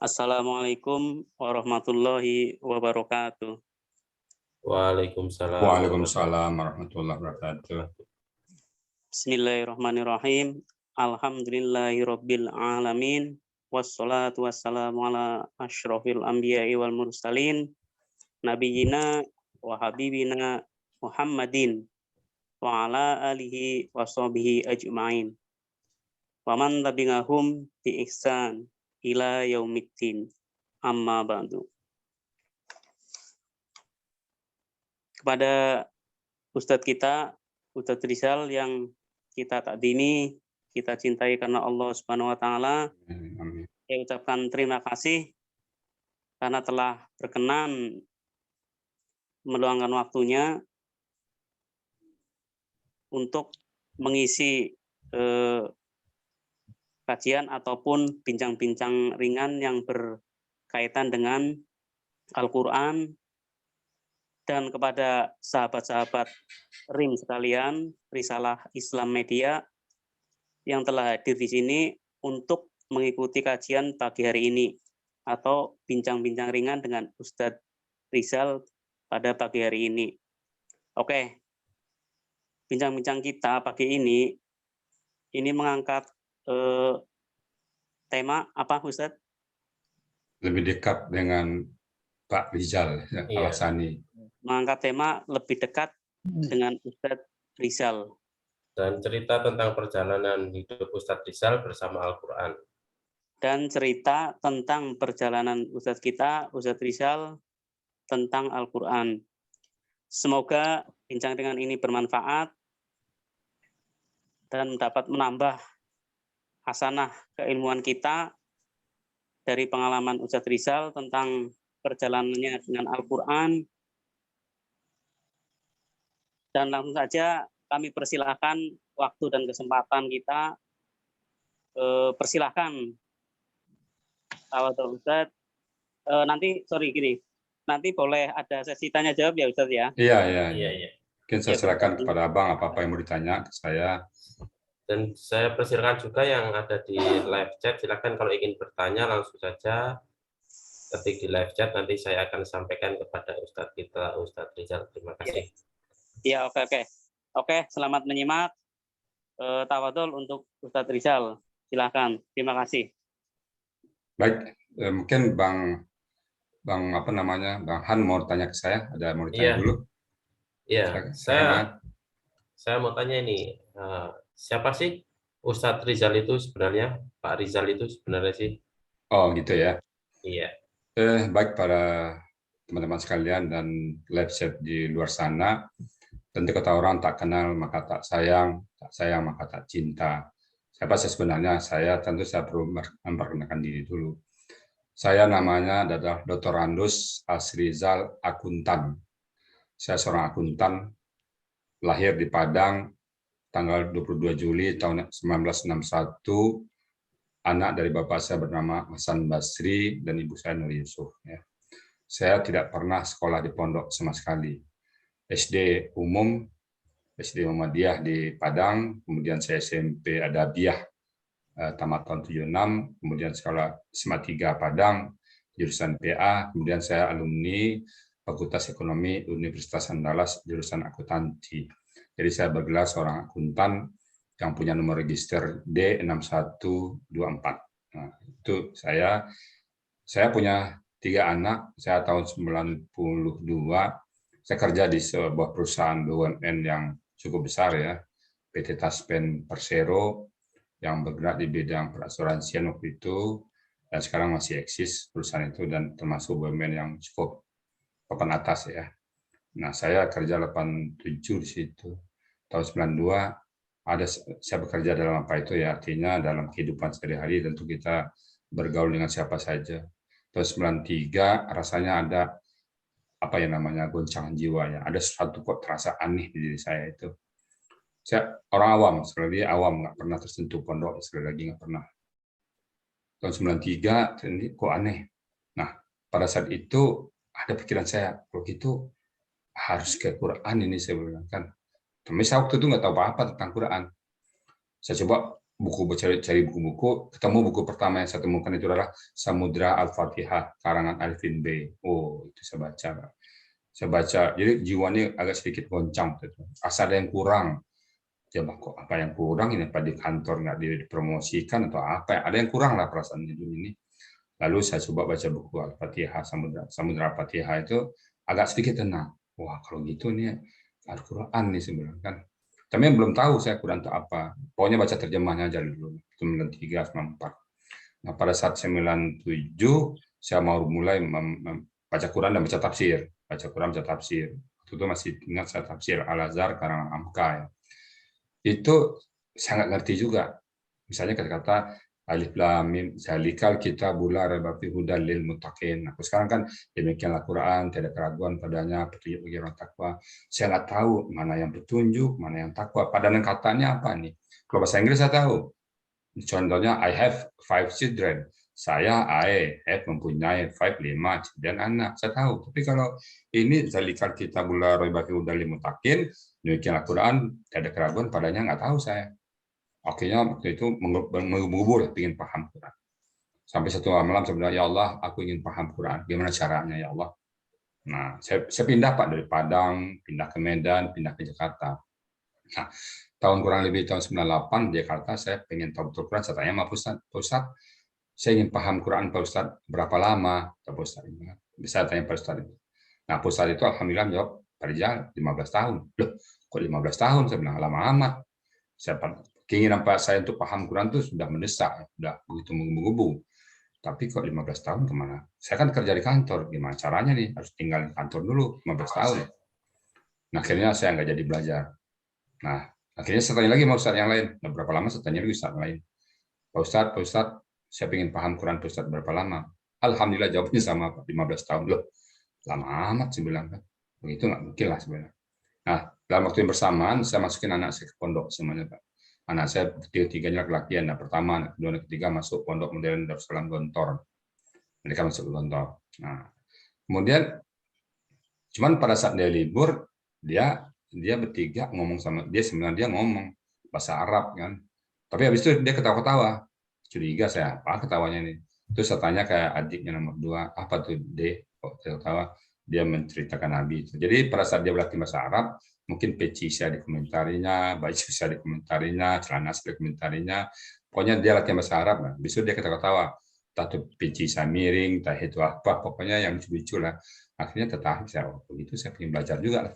Assalamualaikum warahmatullahi wabarakatuh. Waalaikumsalam Waalaikumsalam warahmatullahi wabarakatuh. Bismillahirrahmanirrahim. Alhamdulillahirabbil alamin. Wassalatu wassalamu ala asyrofil anbiya'i wal mursalin. Nabiyina wa habibina Muhammadin wa ala alihi wa sahbihi ajma'in. Wa man tabi'ahum bi ihsan ila yaumiddin. Amma ba'du. Kepada Ustadz kita, Ustadz Rizal yang kita takdimi, kita cintai karena Allah Subhanahu wa taala. Amin. Saya ucapkan terima kasih karena telah berkenan meluangkan waktunya untuk mengisi kajian ataupun bincang-bincang ringan yang berkaitan dengan Al-Quran. Dan kepada sahabat-sahabat Ring sekalian, Risalah Islam Media yang telah hadir di sini untuk mengikuti kajian pagi hari ini atau bincang-bincang ringan dengan Ustadz Rizal pada pagi hari ini. Oke, bincang-bincang kita pagi ini mengangkat tema apa, Ustadz? Lebih dekat dengan Pak Rizal, Al-Hassani. Mengangkat tema lebih dekat dengan Ustadz Rizal. Dan cerita tentang perjalanan hidup Ustadz Rizal bersama Al-Quran. Dan cerita tentang perjalanan Ustadz kita, Ustadz Rizal, tentang Al-Quran. Semoga bincang ringan ini bermanfaat dan dapat menambah hasanah keilmuan kita dari pengalaman Ustadz Rizal tentang perjalanannya dengan Al-Quran. Dan langsung saja kami persilahkan waktu dan kesempatan kita. Persilahkan Ustadz. Nanti boleh ada sesi tanya jawab ya Ustadz ya? Iya. Mungkin saya Ya, silakan kepada Abang apa yang mau ditanya ke saya. Dan saya persilakan juga yang ada di live chat, silakan kalau ingin bertanya langsung saja ketik di live chat, nanti saya akan sampaikan kepada Ustadz kita, Ustadz Rizal. Terima kasih. Iya, oke, selamat menyimak. Tawadul untuk Ustadz Rizal. Silakan. Terima kasih. Baik, mungkin Bang Han mau tanya ke saya, ada mau ditanya dulu? Iya, saya mau tanya ini, siapa sih Ustadz Rizal itu sebenarnya? Pak Rizal itu sebenarnya sih? Oh gitu ya. Iya. Baik para teman-teman sekalian dan live chat di luar sana, tentu kata orang tak kenal maka tak sayang maka tak cinta. Siapa saya sebenarnya? Saya perlu memperkenalkan diri dulu. Saya namanya adalah Dr. Randus Asrizal Akuntan. Saya seorang akuntan, lahir di Padang tanggal 22 Juli tahun 1961, anak dari bapak saya bernama Hasan Basri dan ibu saya Nur Yusuf. Saya tidak pernah sekolah di pondok sama sekali. SD umum, SD Muhammadiyah di Padang, kemudian saya SMP Adabiyah tamat tahun 76, kemudian sekolah SMA 3 Padang, jurusan PA, kemudian saya alumni Fakultas Ekonomi Universitas Andalas, jurusan akuntansi. Jadi saya bergelar seorang akuntan yang punya nomor register D6124. Nah, itu saya punya 3 anak, saya tahun 92, saya kerja di sebuah perusahaan BUMN yang cukup besar ya, PT Taspen Persero, yang bergerak di bidang perasuransian waktu itu, dan sekarang masih eksis perusahaan itu, dan termasuk BUMN yang cukup papan atas ya. Nah, saya kerja 87 di situ. Tahun 92, saya bekerja dalam apa itu ya, artinya dalam kehidupan sehari-hari tentu kita bergaul dengan siapa saja. Tahun 93, rasanya ada apa yang namanya goncangan jiwa ya. Ada sesuatu kok terasa aneh di diri saya itu. Saya orang awam, sekali lagi awam, nggak pernah tersentuh pondok, sekali lagi nggak pernah. Tahun 93, ini kok aneh. Nah, pada saat itu ada pikiran saya, kalau gitu harus ke Quran ini, saya bilang kan. Tapi saya waktu itu nggak tahu apa-apa tentang Quran. Saya coba cari buku-buku, ketemu buku pertama yang saya temukan itu adalah Samudra Al-Fatihah karangan Alvin B. Oh, itu saya baca, Pak. Saya baca, jadi jiwanya agak sedikit goncang. Asa ada yang kurang. Coba kok apa yang kurang ini, apa di kantor nggak dipromosikan atau apa? Ada yang kurang lah perasaan ini. Lalu saya coba baca buku Al-Fatihah, Samudra Al-Fatihah itu agak sedikit tenang. Wah, kalau gitu nih Al-Quran nih sebenarnya kan. Tapi belum tahu saya Quran itu apa. Pokoknya baca terjemahnya aja dulu. 93, 94. Nah, pada saat 97 saya mau mulai baca Quran dan baca tafsir. Baca Quran, baca tafsir. Itu masih ingat saya tafsir Al-Azhar karangan Amka ya. Itu saya nggak ngerti juga. Misalnya kata-kata Alif Lam Mim zalikal kitabul la raiba fihi hudal lil muttaqin. Aku sekarang kan demikianlah Quran, tidak keraguan padanya, petunjuk bagi orang takwa. Saya nggak tahu mana yang petunjuk, mana yang takwa. Padanan katanya apa nih? Kalau bahasa Inggris saya tahu. Contohnya I have 5 children. I have mempunyai 5 dan anak. Saya tahu. Tapi kalau ini zalikal kitabul la raiba fihi hudal lil muttaqin, demikianlah Quran, tidak keraguan padanya, nggak tahu saya. Akhirnya waktu itu mengubur, ingin paham Quran. Sampai satu malam sebenarnya, ya Allah, aku ingin paham Quran. Gimana caranya ya Allah? Nah, saya pindah Pak dari Padang, pindah ke Medan, pindah ke Jakarta. Nah, tahun kurang lebih tahun 98 di Jakarta, saya pengen tahu betul Quran. Saya tanya sama Pak Ustadz, saya ingin paham Quran Pak Ustadz, berapa lama? Pak Ustadz, bisa tanya Pak Ustadz. Nah, Pak Ustadz itu alhamdulillah jawab, Pak Rijal 15 tahun. Loh, kok 15 tahun? Saya bilang, lama amat. Keinginan Pak saya untuk paham Quran itu sudah mendesak, sudah begitu menggebu-gebu. Tapi kok 15 tahun kemana? Saya kan kerja di kantor, gimana caranya nih? Harus tinggal di kantor dulu 15 tahun. Nah, akhirnya saya nggak jadi belajar. Nah, akhirnya saya tanya lagi sama Ustadz yang lain. Nah, berapa lama saya tanya lagi Ustadz lain. Pak Ustadz, saya ingin paham Quran Pak Ustadz berapa lama? Alhamdulillah jawabnya sama Pak, 15 tahun. Loh, lama amat saya bilang kan. Begitu nggak mungkin lah sebenarnya. Nah, dalam waktu yang bersamaan, saya masukin anak saya ke pondok semuanya Pak. Anak saya tiga-tiganya laki-laki, anak pertama, anak kedua, anak ketiga masuk pondok modern Darussalam Gontor. Mereka masuk ke Gontor. Nah, kemudian cuman pada saat dia libur, dia bertiga ngomong sama dia, sebenarnya dia ngomong bahasa Arab kan. Tapi habis itu dia ketawa-ketawa. Curiga saya, apa ketawanya nih? Terus saya tanya kayak adiknya nomor 2, apa tuh D? Kok ketawa? Dia menceritakan Nabi itu. Jadi pada saat dia berlatih bahasa Arab, mungkin peci saya dikomentarinya, baju saya dikomentarinya, celana saya dikomentarinya. Pokoknya dia latihan bahasa Arab. Nah. Besok dia ketawa-ketawa. Entah itu peci saya miring, entah itu apa. Pokoknya yang lucu-lucu lah. Akhirnya tertarik saya. Begitu saya ingin belajar juga.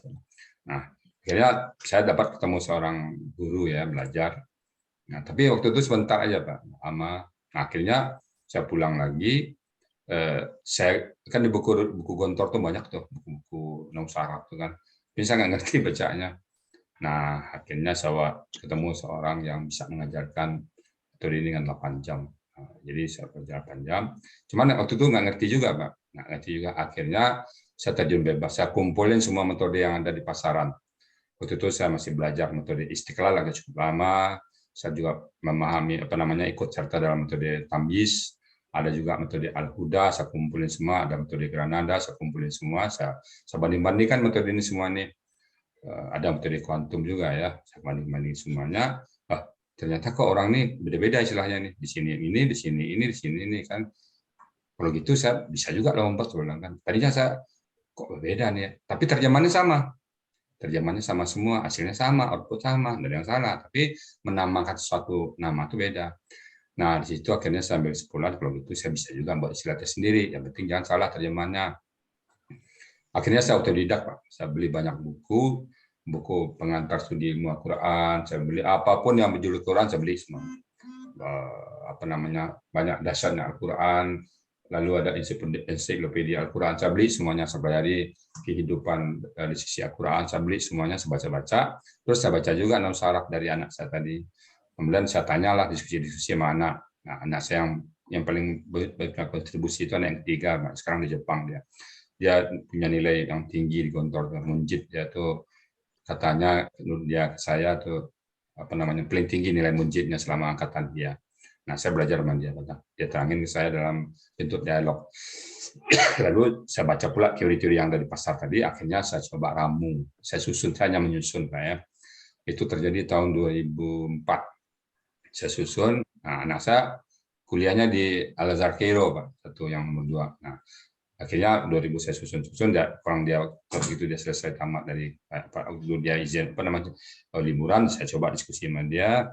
Nah, akhirnya saya dapat ketemu seorang guru ya, belajar. Nah, tapi waktu itu sebentar aja Pak. Nah, akhirnya saya pulang lagi. Saya kan di buku Gontor tuh banyak tuh buku-buku nusa Arab tuh kan. Tapi saya nggak ngerti bacanya. Nah, akhirnya saya ketemu seorang yang bisa mengajarkan metode ini dengan 8 jam. Nah, jadi saya belajar 8 jam. Cuman waktu itu nggak ngerti juga, Pak. Nggak ngerti juga. Akhirnya saya terjun bebas. Saya kumpulin semua metode yang ada di pasaran. Waktu itu saya masih belajar metode Istiqlal agak cukup lama. Saya juga memahami ikut serta dalam metode Tamyiz. Ada juga metode Al-Huda, saya kumpulin semua. Ada metode Granada, saya kumpulin semua. Saya banding-bandingkan metode ini semua nih. Ada metode kuantum juga ya. Saya banding-banding semuanya. Ternyata kok orang ini beda-beda istilahnya nih. Di sini ini, di sini ini, di sini ini kan. Kalau gitu saya bisa juga lompat kan. Tadinya saya kok berbeda nih. Tapi terjemahannya sama. Terjemahannya sama semua, hasilnya sama, output sama, tidak ada yang salah. Tapi menambahkan suatu nama itu beda. Nah, di situ akhirnya saya ambil kesimpulan, kalau gitu saya bisa juga buat istilahnya sendiri. Yang penting jangan salah terjemahannya. Akhirnya saya otodidak, Pak. Saya beli banyak buku pengantar studi ilmu Al-Quran, saya beli apapun yang berjudul Quran, saya beli semua. Banyak dasarnya Al-Quran, lalu ada ensiklopedia Al-Quran, saya beli semuanya, saya pelajari kehidupan dari sisi Al-Quran, saya beli semuanya, saya baca-baca. Terus saya baca juga nusa Arab dari anak saya tadi. Kemudian saya tanyalah diskusi-diskusi sama anak. Nah, anak saya yang paling berkontribusi itu anak yang ketiga, sekarang di Jepang dia. Dia punya nilai yang tinggi di Gontor, Munjid dia tuh katanya saya tuh paling tinggi nilai Munjidnya selama angkatan dia. Nah, saya belajar sama dia. Dia terangin ke saya dalam bentuk dialog. Lalu saya baca pula teori-teori yang ada di pasar tadi. Akhirnya saya coba ramu. Saya hanya menyusun, Pak ya. Itu terjadi tahun 2004. Saya susun. Nah, anak saya kuliahnya di Al-Azhar Cairo, Pak, satu yang nomor 2. Nah, akhirnya 2000 saya susun kurang dia begitu dia selesai tamat dari dia izin liburan, saya coba diskusi sama dia.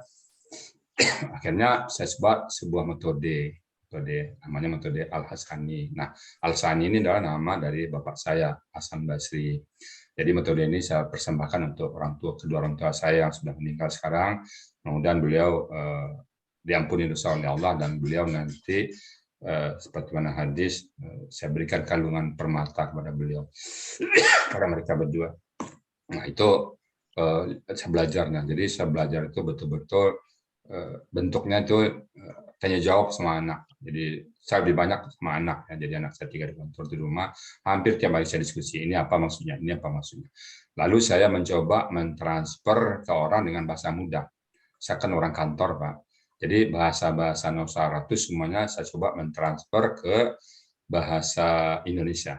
Akhirnya saya coba sebuah metode namanya metode Al-Hasani. Nah, Al-Hasani ini adalah nama dari bapak saya, Hasan Basri. Jadi metode ini saya persembahkan untuk kedua orang tua saya yang sudah meninggal sekarang. Mudah-mudahan beliau diampuni dosa oleh Allah, dan beliau nanti seperti mana hadis, saya berikan kalungan permata kepada beliau, kepada mereka berdua. Nah, itu saya belajarnya. Jadi saya belajar itu betul-betul bentuknya itu tanya jawab sama anak. Jadi saya lebih banyak sama anak ya. Jadi anak saya 3 di kantor, di rumah, hampir tiap hari saya diskusi, ini apa maksudnya, ini apa maksudnya. Lalu saya mencoba mentransfer ke orang dengan bahasa mudah. Saya kan orang kantor, Pak. Jadi bahasa-bahasa Nusantara itu semuanya saya coba mentransfer ke bahasa Indonesia.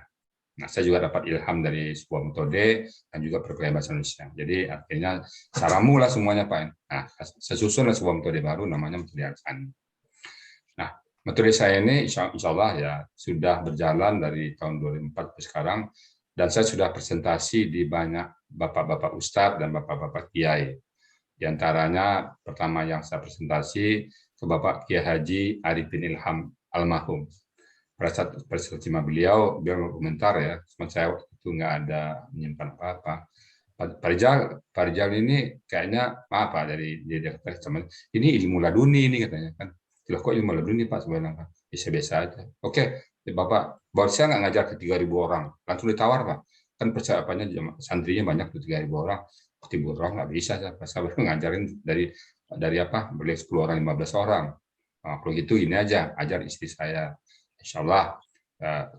Nah, saya juga dapat ilham dari sebuah metode dan juga perkuliahan bahasa Indonesia. Jadi akhirnya saya ramulah semuanya, Pak. Nah, saya susunlah sebuah metode baru namanya metode Al-Hasani. Nah, metode saya ini insya Allah ya sudah berjalan dari tahun 2004 ke sekarang, dan saya sudah presentasi di banyak bapak-bapak ustadz dan bapak-bapak kiai. Di antaranya pertama yang saya presentasi ke Bapak Kiai Haji Arifin Ilham almarhum. Pada saat presentasi beliau komentar ya, cuma saya waktu itu nggak ada menyimpan apa-apa. Pak Rijal ini kayaknya apa dari dia teman ini ilmu laduni ini katanya kan. Loh, kok ilmu laduni Pak sebenarnya Pak? Biasa-biasa aja. Oke, Bapak, buat saya nggak ngajar ke 3.000 orang, langsung ditawar Pak. Kan persiapannya santrinya banyak tuh 3.000 orang. 3.000 orang nggak bisa, saya ngajarin dari apa? Boleh 10 orang, 15 orang. Nah, kalau gitu ini aja, ajar istri saya. Insya Allah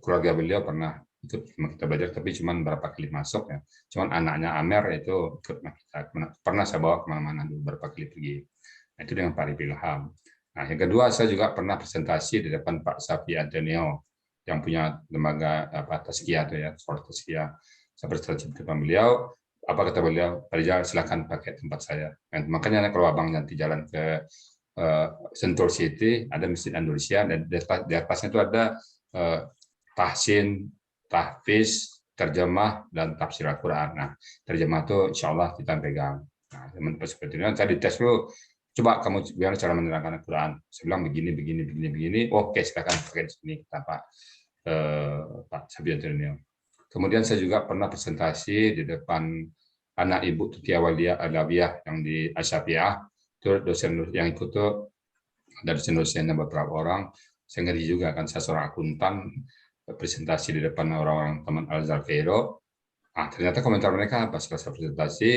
keluarga beliau pernah ikut kita belajar, tapi cuma berapa kali masuk ya. Cuman anaknya Amer itu ikut kita, pernah saya bawa kemana-mana dulu, berapa kali pergi. Nah, itu dengan Pak Arifin Ilham. Nah, yang kedua saya juga pernah presentasi di depan Pak Safi Antonio yang punya lembaga Tazkiyah itu ya, soal Tazkiyah. Saya presentasi di depan beliau. Apa kata beliau? Pak Rijal, silakan pakai tempat saya. Dan makanya kalau abang nanti jalan ke Sentul City, ada Masjid Andalusia, dan di atasnya itu ada tahsin, tahfiz, terjemah, dan tafsir Al-Quran. Nah, terjemah itu insya Allah kita pegang. Nah, teman-teman seperti ini, saya dites dulu, coba kamu biar cara menerangkan Al-Quran. Saya bilang begini. Oh, oke, silakan pakai di sini, kata Pak Sabian Ternio. Kemudian saya juga pernah presentasi di depan anak Ibu Tutia Walia Alawiyah yang di Asyafiah. Itu dosen yang ikut tuh ada dosen-dosennya beberapa orang. Saya ngeri juga kan, saya seorang akuntan presentasi di depan orang-orang teman Al-Azhar Cairo. Ternyata komentar mereka pas selesai presentasi,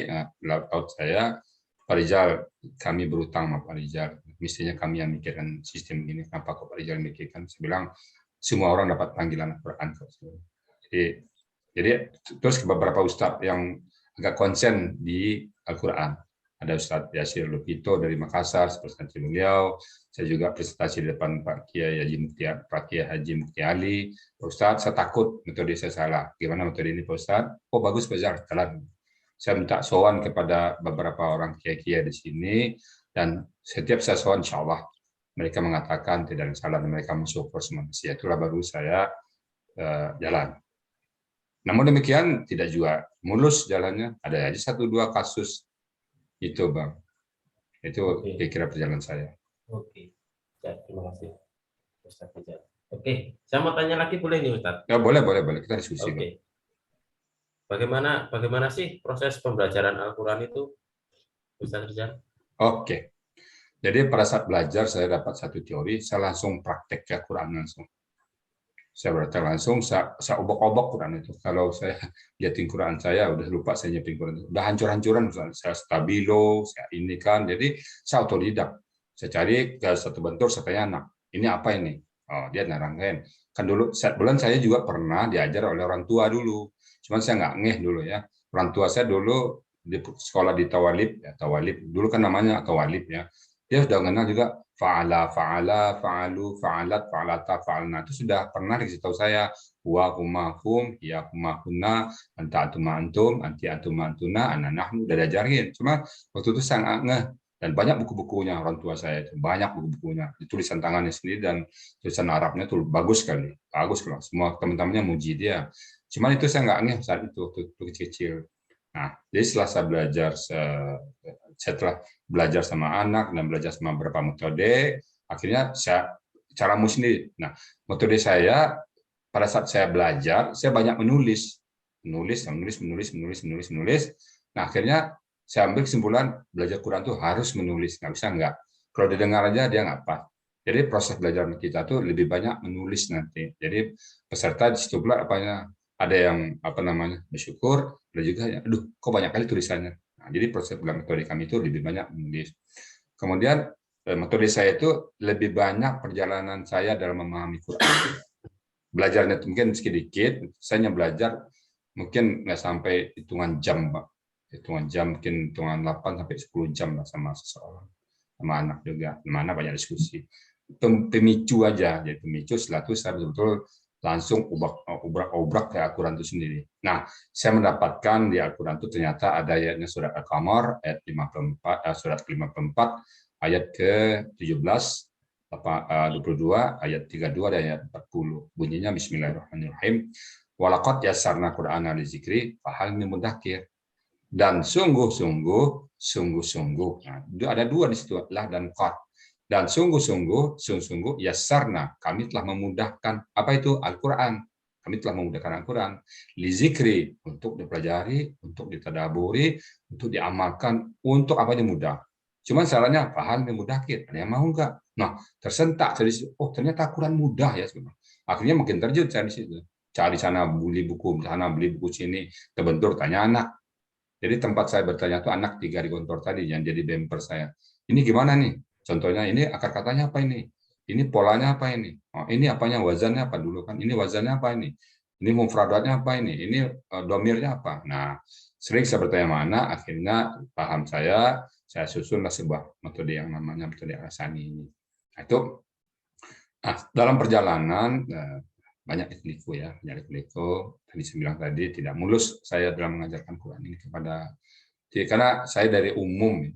laut saya, Pak Rijal, kami berutang sama Pak Rijal. Mestinya kami yang mikirkan sistem ini. Kenapa kok Pak Rijal mikirkan? Saya bilang semua orang dapat panggilan Al-Quran. Jadi terus beberapa ustadz yang agak konsen di Al-Quran. Ada Ustadz Yasir Lupito dari Makassar, presentasi beliau. Saya juga presentasi di depan Pak Kiai Haji Mukti Ali. Pak Ustadz, saya takut metode saya salah. Gimana metode ini Pak Ustadz? Oh bagus Pak Zar, jalan. Saya minta sowan kepada beberapa orang kiai-kiai di sini, dan setiap saya sowan insya Allah mereka mengatakan tidak ada salah, dan mereka mensyukur manusia. Itulah baru saya jalan. Namun demikian tidak juga mulus jalannya, ada aja 1-2 kasus itu Bang. Itu kira-kira perjalanan saya. Oke. Ya, terima kasih Ustaz Rijal. Oke, saya mau tanya lagi boleh nih Ustaz? Ya boleh kita diskusi. Oke. Bagaimana sih proses pembelajaran Al-Quran itu Ustaz Rijal? Oke. Jadi pada saat belajar saya dapat satu teori, saya langsung praktek ke Quran langsung. Saya berarti langsung saya obok-obok Quran itu. Kalau saya lihatin Quran saya udah lupa saya nyiapin Quran itu. Udah hancur-hancuran, saya stabilo, saya ini kan. Jadi saya otodidak. Saya cari ke satu bentur, saya tanya anak, ini apa ini? Oh, dia nerangin. Kan dulu bulan saya juga pernah diajar oleh orang tua dulu. Cuman saya nggak ngeh dulu ya. Orang tua saya dulu di sekolah di Tawalib, ya Tawalib. Dulu kan namanya Tawalib ya. Dia sudah mengenal juga fa'ala, fa'alu, fa'alat, fa'alata, fa'alna. Itu sudah pernah dikasih tahu saya. Wa kumahum, ya kumahuna, anta antuma antum, anti antuma antuna, ana nahnu, udah diajarin. Cuma waktu itu saya nggak ngeh. Dan banyak buku-bukunya orang tua saya itu, banyak buku-bukunya. Tulisan tangannya sendiri dan tulisan Arabnya tuh bagus sekali. Bagus kalau semua teman-temannya muji dia. Cuman itu saya nggak ngeh saat itu, waktu kecil. Nah, jadi setelah belajar sama anak dan belajar sama beberapa metode, akhirnya saya caramu sendiri. Nah, metode saya pada saat saya belajar, saya banyak menulis. Menulis. Nah, akhirnya saya ambil kesimpulan belajar Quran itu harus menulis, nggak bisa nggak. Kalau didengar aja dia nggak pas. Jadi proses belajar kita tuh lebih banyak menulis nanti. Jadi peserta di situ pula apanya ada yang bersyukur, ada juga ya, aduh kok banyak kali tulisannya. Nah, jadi proses metode kami itu lebih banyak menulis. Kemudian metode saya itu lebih banyak perjalanan saya dalam memahami Quran. Belajarnya mungkin sedikit, saya hanya belajar mungkin nggak sampai hitungan jam, Pak. Hitungan jam mungkin hitungan 8 sampai 10 jam lah sama seseorang, sama anak juga, mana banyak diskusi. Pemicu aja, jadi pemicu setelah itu saya betul-betul langsung obrak ke Al-Quran itu sendiri. Nah, saya mendapatkan di Al-Quran itu ternyata ada ayatnya surat Al-Qamar ayat 54, surat ke-54 ayat ke-17, 22, ayat 32 dan ayat 40. Bunyinya Bismillahirrahmanirrahim. Walaqad yassarna Qur'ana lizikri fahal min mudzakir. Dan sungguh-sungguh. Nah, ada dua di situ, lah dan qad. Dan sungguh-sungguh yassarna, kami telah memudahkan apa itu Al-Qur'an. Kami telah memudahkan Al-Qur'an lizikri, untuk dipelajari, untuk ditadaburi, untuk diamalkan, untuk apa aja mudah. Cuman salahnya fahal min mudzakir. Ada yang mau enggak? Nah, tersentak dari situ. Oh, ternyata Al-Qur'an mudah ya sebenarnya. Akhirnya makin terjun saya di situ. Cari sana, beli buku sana, beli buku sini, terbentur tanya anak. Jadi tempat saya bertanya itu anak 3 di kantor tadi yang jadi bemper saya. Ini gimana nih? Contohnya ini akar katanya apa ini? Ini polanya apa ini? Oh, ini apanya wazannya apa dulu kan? Ini wazannya apa ini? Ini mufradatnya apa ini? Ini domirnya apa? Nah, sering saya bertanya mana, akhirnya paham saya susunlah sebuah metode yang namanya metode Al-Asani ini. Nah, itu dalam perjalanan banyak liku ya, banyak liku. Tadi saya bilang tadi tidak mulus saya dalam mengajarkan Quran ini karena saya dari umum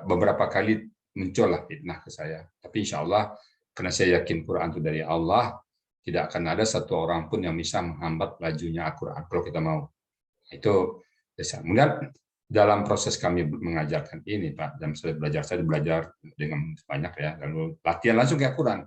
beberapa kali muncullah fitnah ke saya. Tapi insya Allah karena saya yakin Quran itu dari Allah, tidak akan ada satu orang pun yang bisa menghambat lajunya Al-Quran kalau kita mau. Itu kemudian dalam proses kami mengajarkan ini Pak, dan saya belajar dengan banyak ya, lalu latihan langsung ke Al-Quran.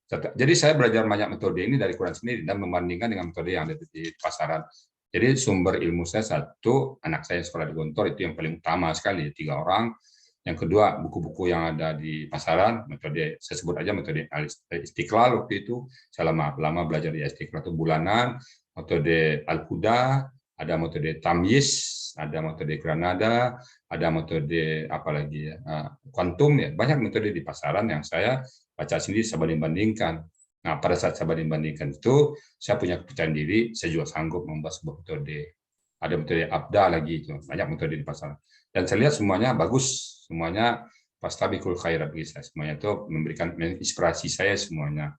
Jadi saya belajar banyak metode ini dari Quran sendiri dan membandingkan dengan metode yang ada di pasaran. Jadi sumber ilmu saya satu, anak saya sekolah di Gontor itu yang paling utama sekali, 3 orang. Yang kedua, buku-buku yang ada di pasaran, metode saya sebut aja metode Istiqlal waktu itu. Saya lama belajar di Istiqlal itu bulanan, metode Al-Huda, ada metode Tamyiz, ada metode Granada, ada metode apalagi ya, Quantum ya, banyak metode di pasaran yang saya baca sendiri, saya banding-bandingkan. Nah, pada saat saya banding-bandingkan itu, saya punya kepercayaan diri, saya juga sanggup membuat sebuah metode. Ada metode Abda lagi, itu banyak metode di pasaran. Dan saya lihat semuanya bagus, semuanya fastabiqul khairat bagi saya. Semuanya itu memberikan inspirasi saya semuanya.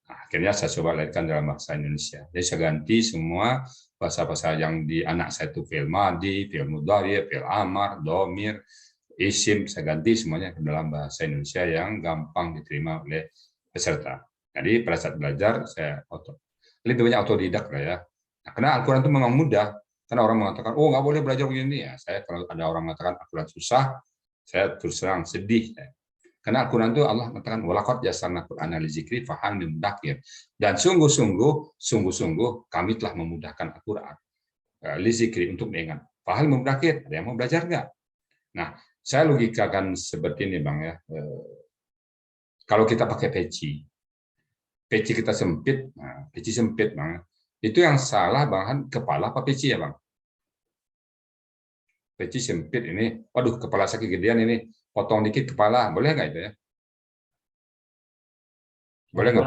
Nah, akhirnya saya coba lahirkan dalam bahasa Indonesia. Jadi saya ganti semua bahasa-bahasa yang di anak saya itu fi'il madi, fi'il mudhari, fi'il amar, dhamir, isim, saya ganti semuanya ke dalam bahasa Indonesia yang gampang diterima oleh peserta. Jadi pada saat belajar saya lebih banyak otodidak lah ya. Nah, karena Al-Quran itu memang mudah. Karena orang mengatakan, oh nggak boleh belajar begini ya. Saya kalau ada orang mengatakan Al-Quran susah, saya terus terang sedih. Karena Al-Quran itu Allah mengatakan walaqad yassarna Qur'ana lizikri fahal min mudzakir. Dan sungguh-sungguh kami telah memudahkan Al-Quran lizikri untuk mengingat. Fahal min mudzakir, ada yang mau belajar nggak? Nah, saya logikakan seperti ini Bang ya. Kalau kita pakai peci kita sempit, nah, peci sempit Bang. Itu yang salah Bang, kepala apa peci ya Bang? Peci sempit ini, waduh kepala saya kegedean ini, potong dikit kepala, boleh nggak itu ya? Boleh nggak?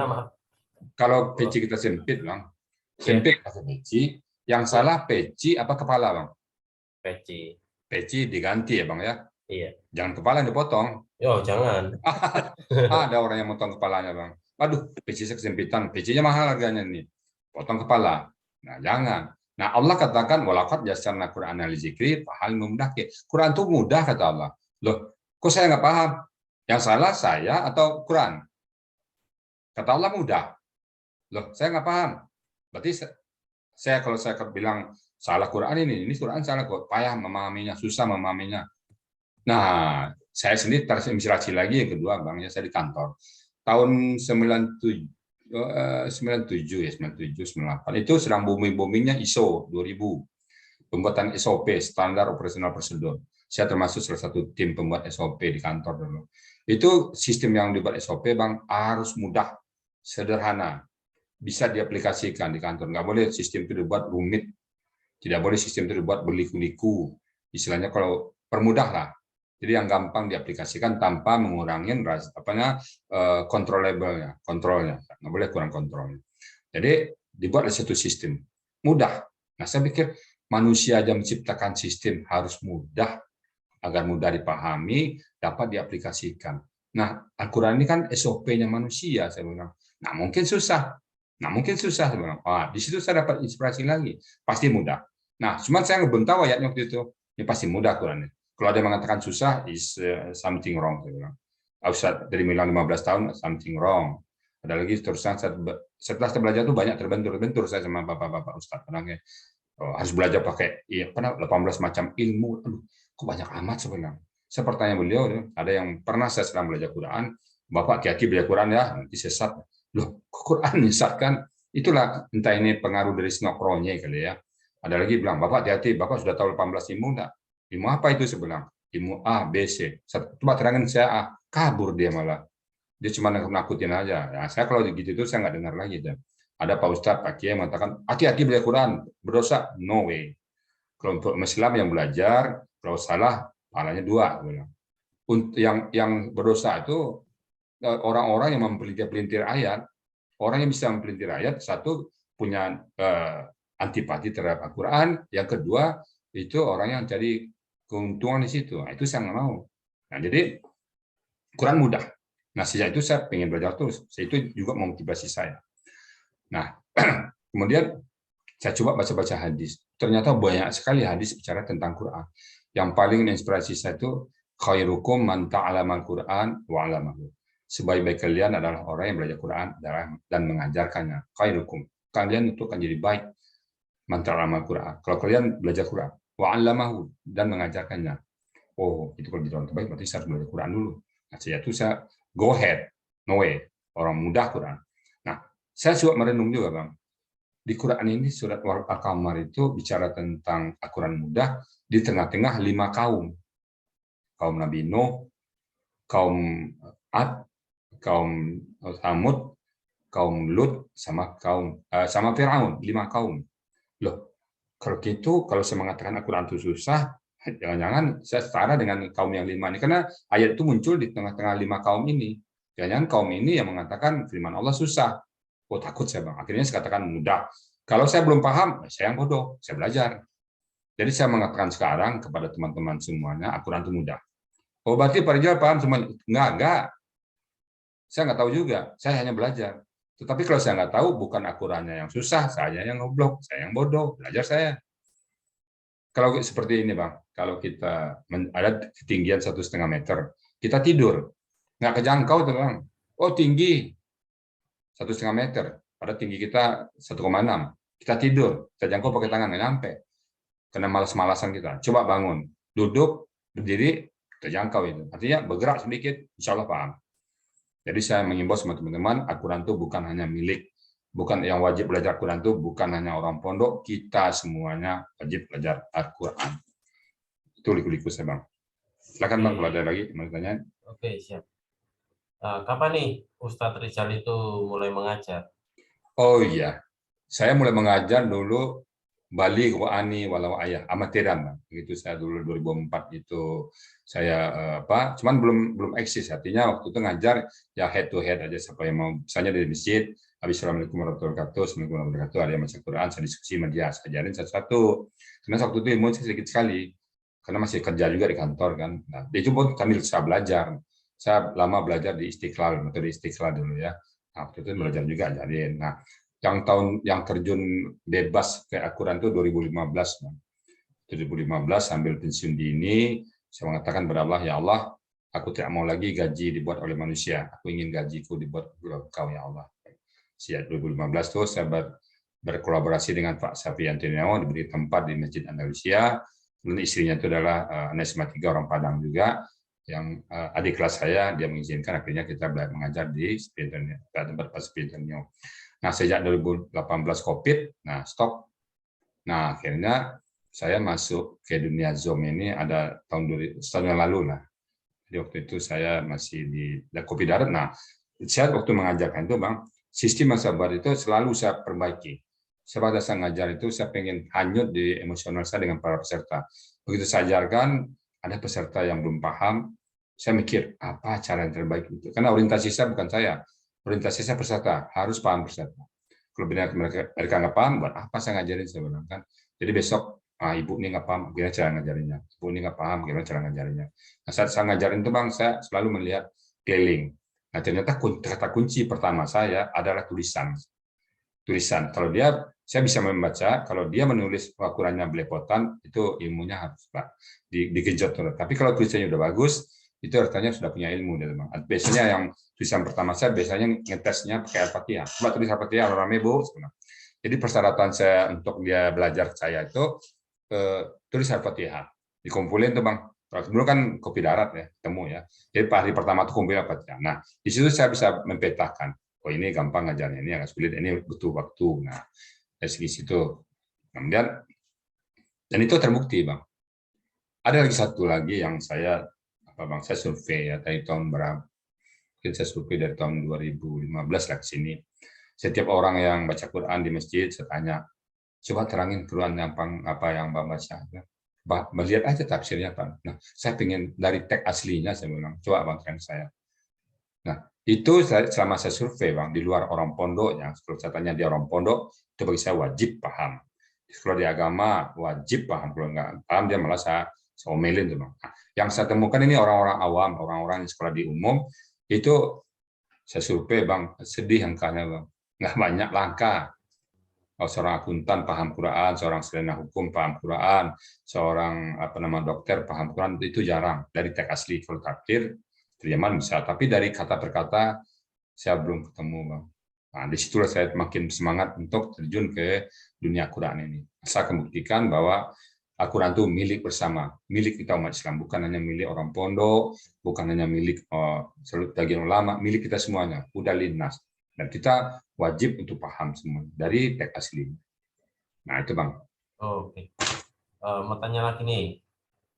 Kalau peci kita sempit Bang, sempit pakai peci, yang salah peci apa kepala Bang? Peci. Peci diganti ya Bang ya? Iya. Jangan kepala yang dipotong. Yo, jangan. Ada orang yang potong kepalanya Bang. Aduh, peci saya kesempitan, pecinya mahal harganya nih. Potong kepala. Nah, jangan. Nah, Allah katakan walaqad yassarna Qur'ana lizikri fahal min mudzakir. Quran itu mudah kata Allah. Loh, kok saya nggak paham? Yang salah saya atau Quran? Kata Allah mudah. Loh, saya nggak paham. Berarti saya kalau saya bilang salah Quran ini Quran salah kok, payah memahaminya, susah memahaminya. Nah, saya sendiri terinspirasi lagi yang kedua, Bang, ya saya di kantor. Tahun 97 ya, 98 itu sedang booming-boomingnya ISO 2000. Pembuatan SOP, standar operasional prosedur. Saya termasuk salah satu tim pembuat SOP di kantor dulu. Itu sistem yang dibuat SOP, Bang, harus mudah, sederhana, bisa diaplikasikan di kantor. Nggak boleh sistem itu dibuat rumit, tidak boleh sistem itu dibuat berliku-liku. Istilahnya kalau permudahlah. Jadi yang gampang diaplikasikan tanpa mengurangi kontrolnya. Nggak boleh kurang kontrolnya. Jadi dibuat satu sistem mudah. Nah, saya pikir manusia aja menciptakan sistem harus mudah, agar mudah dipahami, dapat diaplikasikan. Nah, Al-Quran ini kan SOP-nya manusia, saya bilang. Nah, mungkin susah. Saya bilang. Di situ saya dapat inspirasi lagi. Pasti mudah. Nah, cuman saya belum tahu ayatnya waktu itu. Ini pasti mudah Qurannya. Kalau ada yang mengatakan susah, is something wrong. Saya bilang. Ustaz dari bilang 15 tahun, something wrong. Ada lagi terusan setelah saya belajar itu banyak terbentur saya sama bapak-bapak Ustaz. Harus belajar pakai 18 macam ilmu. Aduh, kok banyak amat sebenarnya. Saya bertanya beliau, ada yang pernah saya sedang belajar Quran, Bapak hati-hati belajar Quran ya, nanti sesat. Loh, kok Quran menyesatkan? Itulah entah ini pengaruh dari snokronya kali ya. Ada lagi bilang, Bapak hati-hati, Bapak sudah tahu 18 ilmu enggak? Ilmu apa itu sebenarnya? Ilmu A, B, C. Coba terangin saya A, kabur dia malah. Dia cuma nakutin aja. Ya, saya kalau gitu itu saya nggak dengar lagi. Ada Pak Ustadz, Pak Kiai mengatakan, hati-hati belajar Quran, berdosa. No way. Kelompok Islam yang belajar, kalau salah, pahalanya 2. Untuk yang berdosa itu orang-orang yang mempelintir ayat. Orang yang bisa mempelintir ayat, satu, punya antipati terhadap Al-Quran, yang kedua, itu orang yang cari keuntungan di situ. Nah, itu saya nggak mau. Nah, jadi Quran mudah. Nah, sejak itu saya pengen belajar terus. Itu juga memotivasi saya. Nah, kemudian saya coba baca-baca hadis. Ternyata banyak sekali hadis bicara tentang Quran. Yang paling menginspirasi saya itu khairukum man ta'alamal Quran wa 'allamahu. Sebaik-baik kalian adalah orang yang belajar Quran dan mengajarkannya. Khairukum. Kalian itu akan jadi baik man ta'alamal Quran. Kalau kalian belajar Quran wa 'allamahu dan mengajarkannya. Oh, itu kalau orang terbaik berarti saya harus belajar Quran dulu. Nah, sejak itu saya go ahead. No way. Orang mudah Quran. Nah, saya coba merenung juga, Bang. Di Quran ini surat Al-Qamar itu bicara tentang Al-Quran mudah di tengah-tengah 5 kaum. Kaum Nabi Nuh, kaum Ad, kaum Samud, kaum Lut, sama Firaun, 5 kaum. Loh, kalau gitu, kalau saya mengatakan Al-Quran itu susah, jangan-jangan saya setara dengan kaum yang 5 ini. Karena ayat itu muncul di tengah-tengah 5 kaum ini. Jangan-jangan kaum ini yang mengatakan firman Allah susah. Oh, takut saya, Bang. Akhirnya saya katakan mudah. Kalau saya belum paham, saya yang bodoh. Saya belajar. Jadi saya mengatakan sekarang kepada teman-teman semuanya, Al-Quran itu mudah. Oh, berarti Pak Rijal paham semuanya? Enggak. Saya nggak tahu juga. Saya hanya belajar. Tetapi kalau saya nggak tahu, bukan Al-Qurannya yang susah, saya yang ngoblok, saya yang bodoh. Belajar saya. Kalau seperti ini, Bang, kalau kita ada ketinggian 1,5 meter, kita tidur. Nggak kejangkau tuh, Bang. Oh, tinggi 1,5 meter, pada tinggi kita 1,6. Kita tidur, kita jangkau pakai tangan, nggak nyampe. Karena malas-malasan kita. Coba bangun, duduk, berdiri, kita jangkau itu. Artinya bergerak sedikit, insya Allah paham. Jadi saya mengimbau sama teman-teman, Al-Quran itu bukan hanya milik, bukan yang wajib belajar Al-Quran itu bukan hanya orang pondok, kita semuanya wajib belajar Al-Quran. Itu liku-liku saya, Bang. Silakan, Bang, kalau ada lagi mau tanya. Oke, siap. Kapan nih Ustadz Rizal itu mulai mengajar? Oh iya, saya mulai mengajar dulu Bali Qur'ani walau ayah amatiran. Begitu saya dulu 2004 itu saya cuman belum eksis. Artinya waktu itu ngajar ya head to head aja, siapa yang mau, misalnya dari masjid, habis Assalamualaikum warahmatullahi wabarakatuh, Assalamualaikum warahmatullahi wabarakatuh, ada yang baca Quran, saya diskusi sama dia, saya ajarin satu-satu. Karena waktu itu ilmu saya sedikit sekali, karena masih kerja juga di kantor kan. Nah, itu pun kami bisa belajar. Saya lama belajar di Istiqlal, metode Istiqlal dulu ya. Nah, waktu itu belajar juga ajarin. Nah, yang terjun bebas ke Al-Quran itu 2015. 2015 sambil pensiun dini, Saya mengatakan kepada Allah, ya Allah, aku tidak mau lagi gaji dibuat oleh manusia. Aku ingin gajiku dibuat oleh Engkau, ya Allah. Sejak 2015 tuh saya berkolaborasi dengan Pak Safi Antonio, diberi tempat di Masjid Andalusia. Dan istrinya itu adalah Anes Matiga, orang Padang juga. Yang adik kelas saya, dia mengizinkan, akhirnya kita mengajar di tempat Pak Safi Antonio. Nah, sejak 2018 COVID, nah stop. Nah, akhirnya saya masuk ke dunia Zoom ini ada tahun yang lalu lah. Jadi waktu itu saya masih di kopi darat. Nah, saya waktu mengajarkan itu, Bang, sistem yang saya buat itu selalu saya perbaiki. Pada saya ngajar itu, saya pengen hanyut di emosional saya dengan para peserta. Begitu saya ajarkan, ada peserta yang belum paham, saya mikir, apa cara yang terbaik itu? Karena orientasi saya bukan saya. Orientasi saya peserta, harus paham peserta. Kalau mereka nggak paham, buat apa saya ngajarin, saya bilang kan. Jadi besok, ibu ini nggak paham, gimana cara ngajarinnya? Ibu ini nggak paham, gimana cara ngajarinnya? Nah, saat saya ngajarin itu, Bang, saya selalu melihat keliling. Nah, ternyata kata kunci pertama saya adalah tulisan. Kalau saya bisa membaca, kalau dia menulis Al-Qur'annya belepotan, itu ilmunya harus digenjot. Tapi kalau tulisannya udah bagus, itu artinya sudah punya ilmu. Biasanya yang tulisan pertama saya biasanya ngetesnya pakai Al-Fatihah. Coba tulis Al-Fatihah, rame Bu. Jadi persyaratan saya untuk dia belajar saya itu tulis Al-Fatihah. Dikumpulin tuh, Bang. Dulu kan kopi darat ya, temu ya. Jadi hari pertama tuh kumpulin Al-Fatihah. Nah, di situ saya bisa mempetakan. Oh, ini gampang ngajarnya, ini agak sulit, ini butuh waktu. Nah, dari segi situ. Kemudian, dan itu terbukti, Bang. Ada lagi satu lagi yang saya survei ya dari tahun berapa? Mungkin saya survei dari tahun 2015 lah ke sini. Setiap orang yang baca Quran di masjid, saya tanya, coba terangin Quran apa yang Bang baca. Lihat aja tafsirnya, Pak. Nah, saya pengen dari teks aslinya, saya bilang, coba Bang terangin saya. Nah, itu selama saya survei, Bang, di luar orang pondok, ya, kalau saya tanya dia orang pondok, itu bagi saya wajib paham. Kalau di agama, wajib paham. Kalau nggak paham, dia malah saya omelin tuh, Bang. Nah, yang saya temukan ini orang-orang awam, orang-orang yang sekolah di umum, itu saya survei, Bang, sedih angkanya, Bang. Nggak banyak, langka. Seorang akuntan paham Quran, seorang sarjana hukum paham Quran, seorang dokter paham Quran, itu jarang. Dari teks asli, kalau tafsir, terjemahan bisa. Tapi dari kata per kata, saya belum ketemu, Bang. Nah, disitulah saya makin semangat untuk terjun ke dunia Quran ini. Saya akan buktikan bahwa Al-Quran itu milik bersama, milik kita umat Islam, bukan hanya milik orang pondok, bukan hanya milik sebagian ulama, milik kita semuanya, udah linnas. Dan kita wajib untuk paham semua dari teks asli. Nah, itu, Bang. Oke. Mau tanya lagi nih.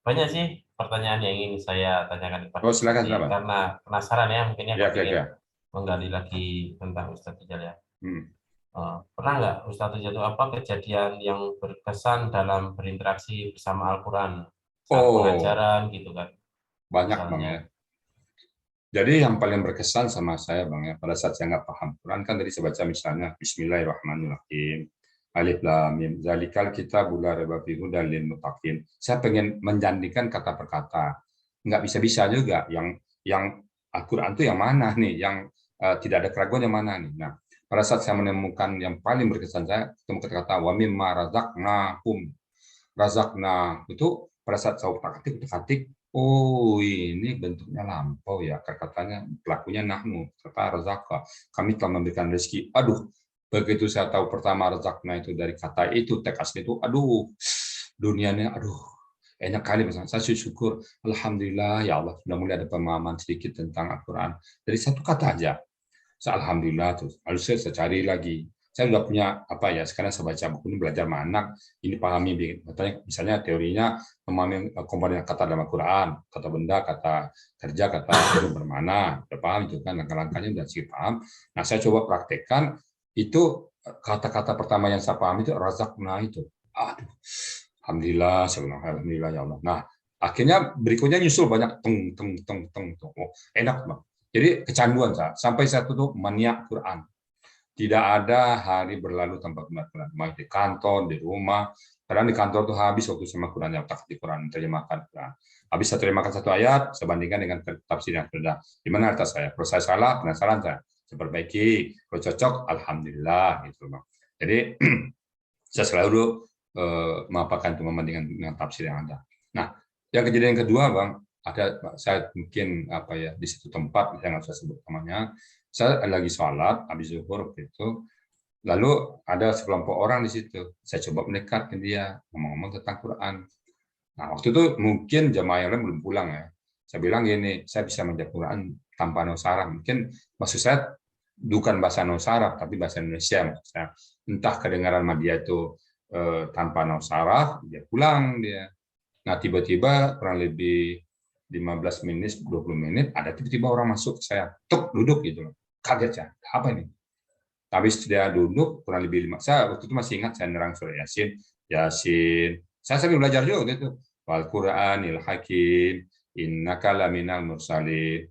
Banyak sih pertanyaan yang ingin saya tanyakan kepada silakan, Ustaz, karena penasaran ya, mungkin ya, menggali lagi tentang Ustaz Rijal ya. Pernah nggak Ustaz Rijal itu apa kejadian yang berkesan dalam berinteraksi bersama Al-Quran saat pengajaran gitu kan? Banyak, Bang ya. Jadi yang paling berkesan sama saya, Bang, ya, pada saat saya nggak paham Quran, kan tadi saya baca misalnya Bismillahirrahmanirrahim, Alif Lam Mim, Zalikal Kitabul La Raiba Fihi Hudal lil Muttaqin. Saya pengen menjandikan kata per kata. Nggak bisa-bisa juga. Yang Al-Quran itu yang mana nih? Yang tidak ada keraguan yang mana nih? Nah, pada saat saya menemukan yang paling berkesan, saya ketemu kata-kata wa mimma razaqnahum. Razaqna itu pada saat saya ketik, oh ini bentuknya lampau ya, katanya pelakunya nahnu, kata razaqah, kami telah memberikan rezeki. Aduh, begitu saya tahu pertama razaqna itu dari kata itu, teks asli itu, aduh, dunianya, aduh, enak kali. Saya syukur, alhamdulillah ya Allah, sudah mulai ada pemahaman sedikit tentang Al-Quran dari satu kata aja. Alhamdulillah, terus lalu saya cari lagi. Saya sudah punya sekarang saya baca buku ini, belajar sama anak, ini pahami, misalnya teorinya memahami komponen kata dalam Al-Quran, kata benda, kata kerja, kata itu bermana, sudah paham itu kan, langkah-langkahnya sudah sedikit paham. Nah, saya coba praktekkan, itu kata-kata pertama yang saya paham itu razaqna itu. Aduh, alhamdulillah, alhamdulillah ya Allah. Nah, akhirnya berikutnya nyusul banyak teng. Oh, enak, Bang. Jadi kecanduan saya, sampai saya tutup maniak Quran. Tidak ada hari berlalu tanpa Quran. Mau di kantor, di rumah. Kadang di kantor tuh habis waktu sama Quran, yang tak di Quran, terjemahkan Quran. Habis saya terjemahkan satu ayat, saya bandingkan dengan tafsir yang sudah. Di mana atas saya? Kalau saya salah, penasaran saya perbaiki. Kalau cocok, alhamdulillah gitu, Bang. Jadi saya selalu mengapakan itu dengan tafsir yang ada. Nah, Yang kejadian kedua, Bang, saya mungkin di situ tempat, saya nggak usah sebut namanya, saya lagi sholat habis zuhur gitu, lalu ada sekelompok orang di situ, saya coba mendekat ke dia ngomong-ngomong tentang Quran. Nah, waktu itu mungkin jamaah yang lain belum pulang ya, saya bilang gini, saya bisa membaca Quran tanpa nausarah, mungkin maksud saya bukan bahasa nausarah tapi bahasa Indonesia, maksud saya entah kedengaran sama dia itu tanpa nausarah, dia pulang dia. Nah, tiba-tiba kurang lebih 15 menit, 20 menit, ada tiba-tiba orang masuk ke saya, tuk, duduk gitu. Kaget ya, apa ini? Habis dia duduk, kurang lebih 5, saya waktu itu masih ingat, saya nerang surah Yasin, saya sambil belajar juga gitu. Wal Qur'anil Hakim, innaka laminal mursalin.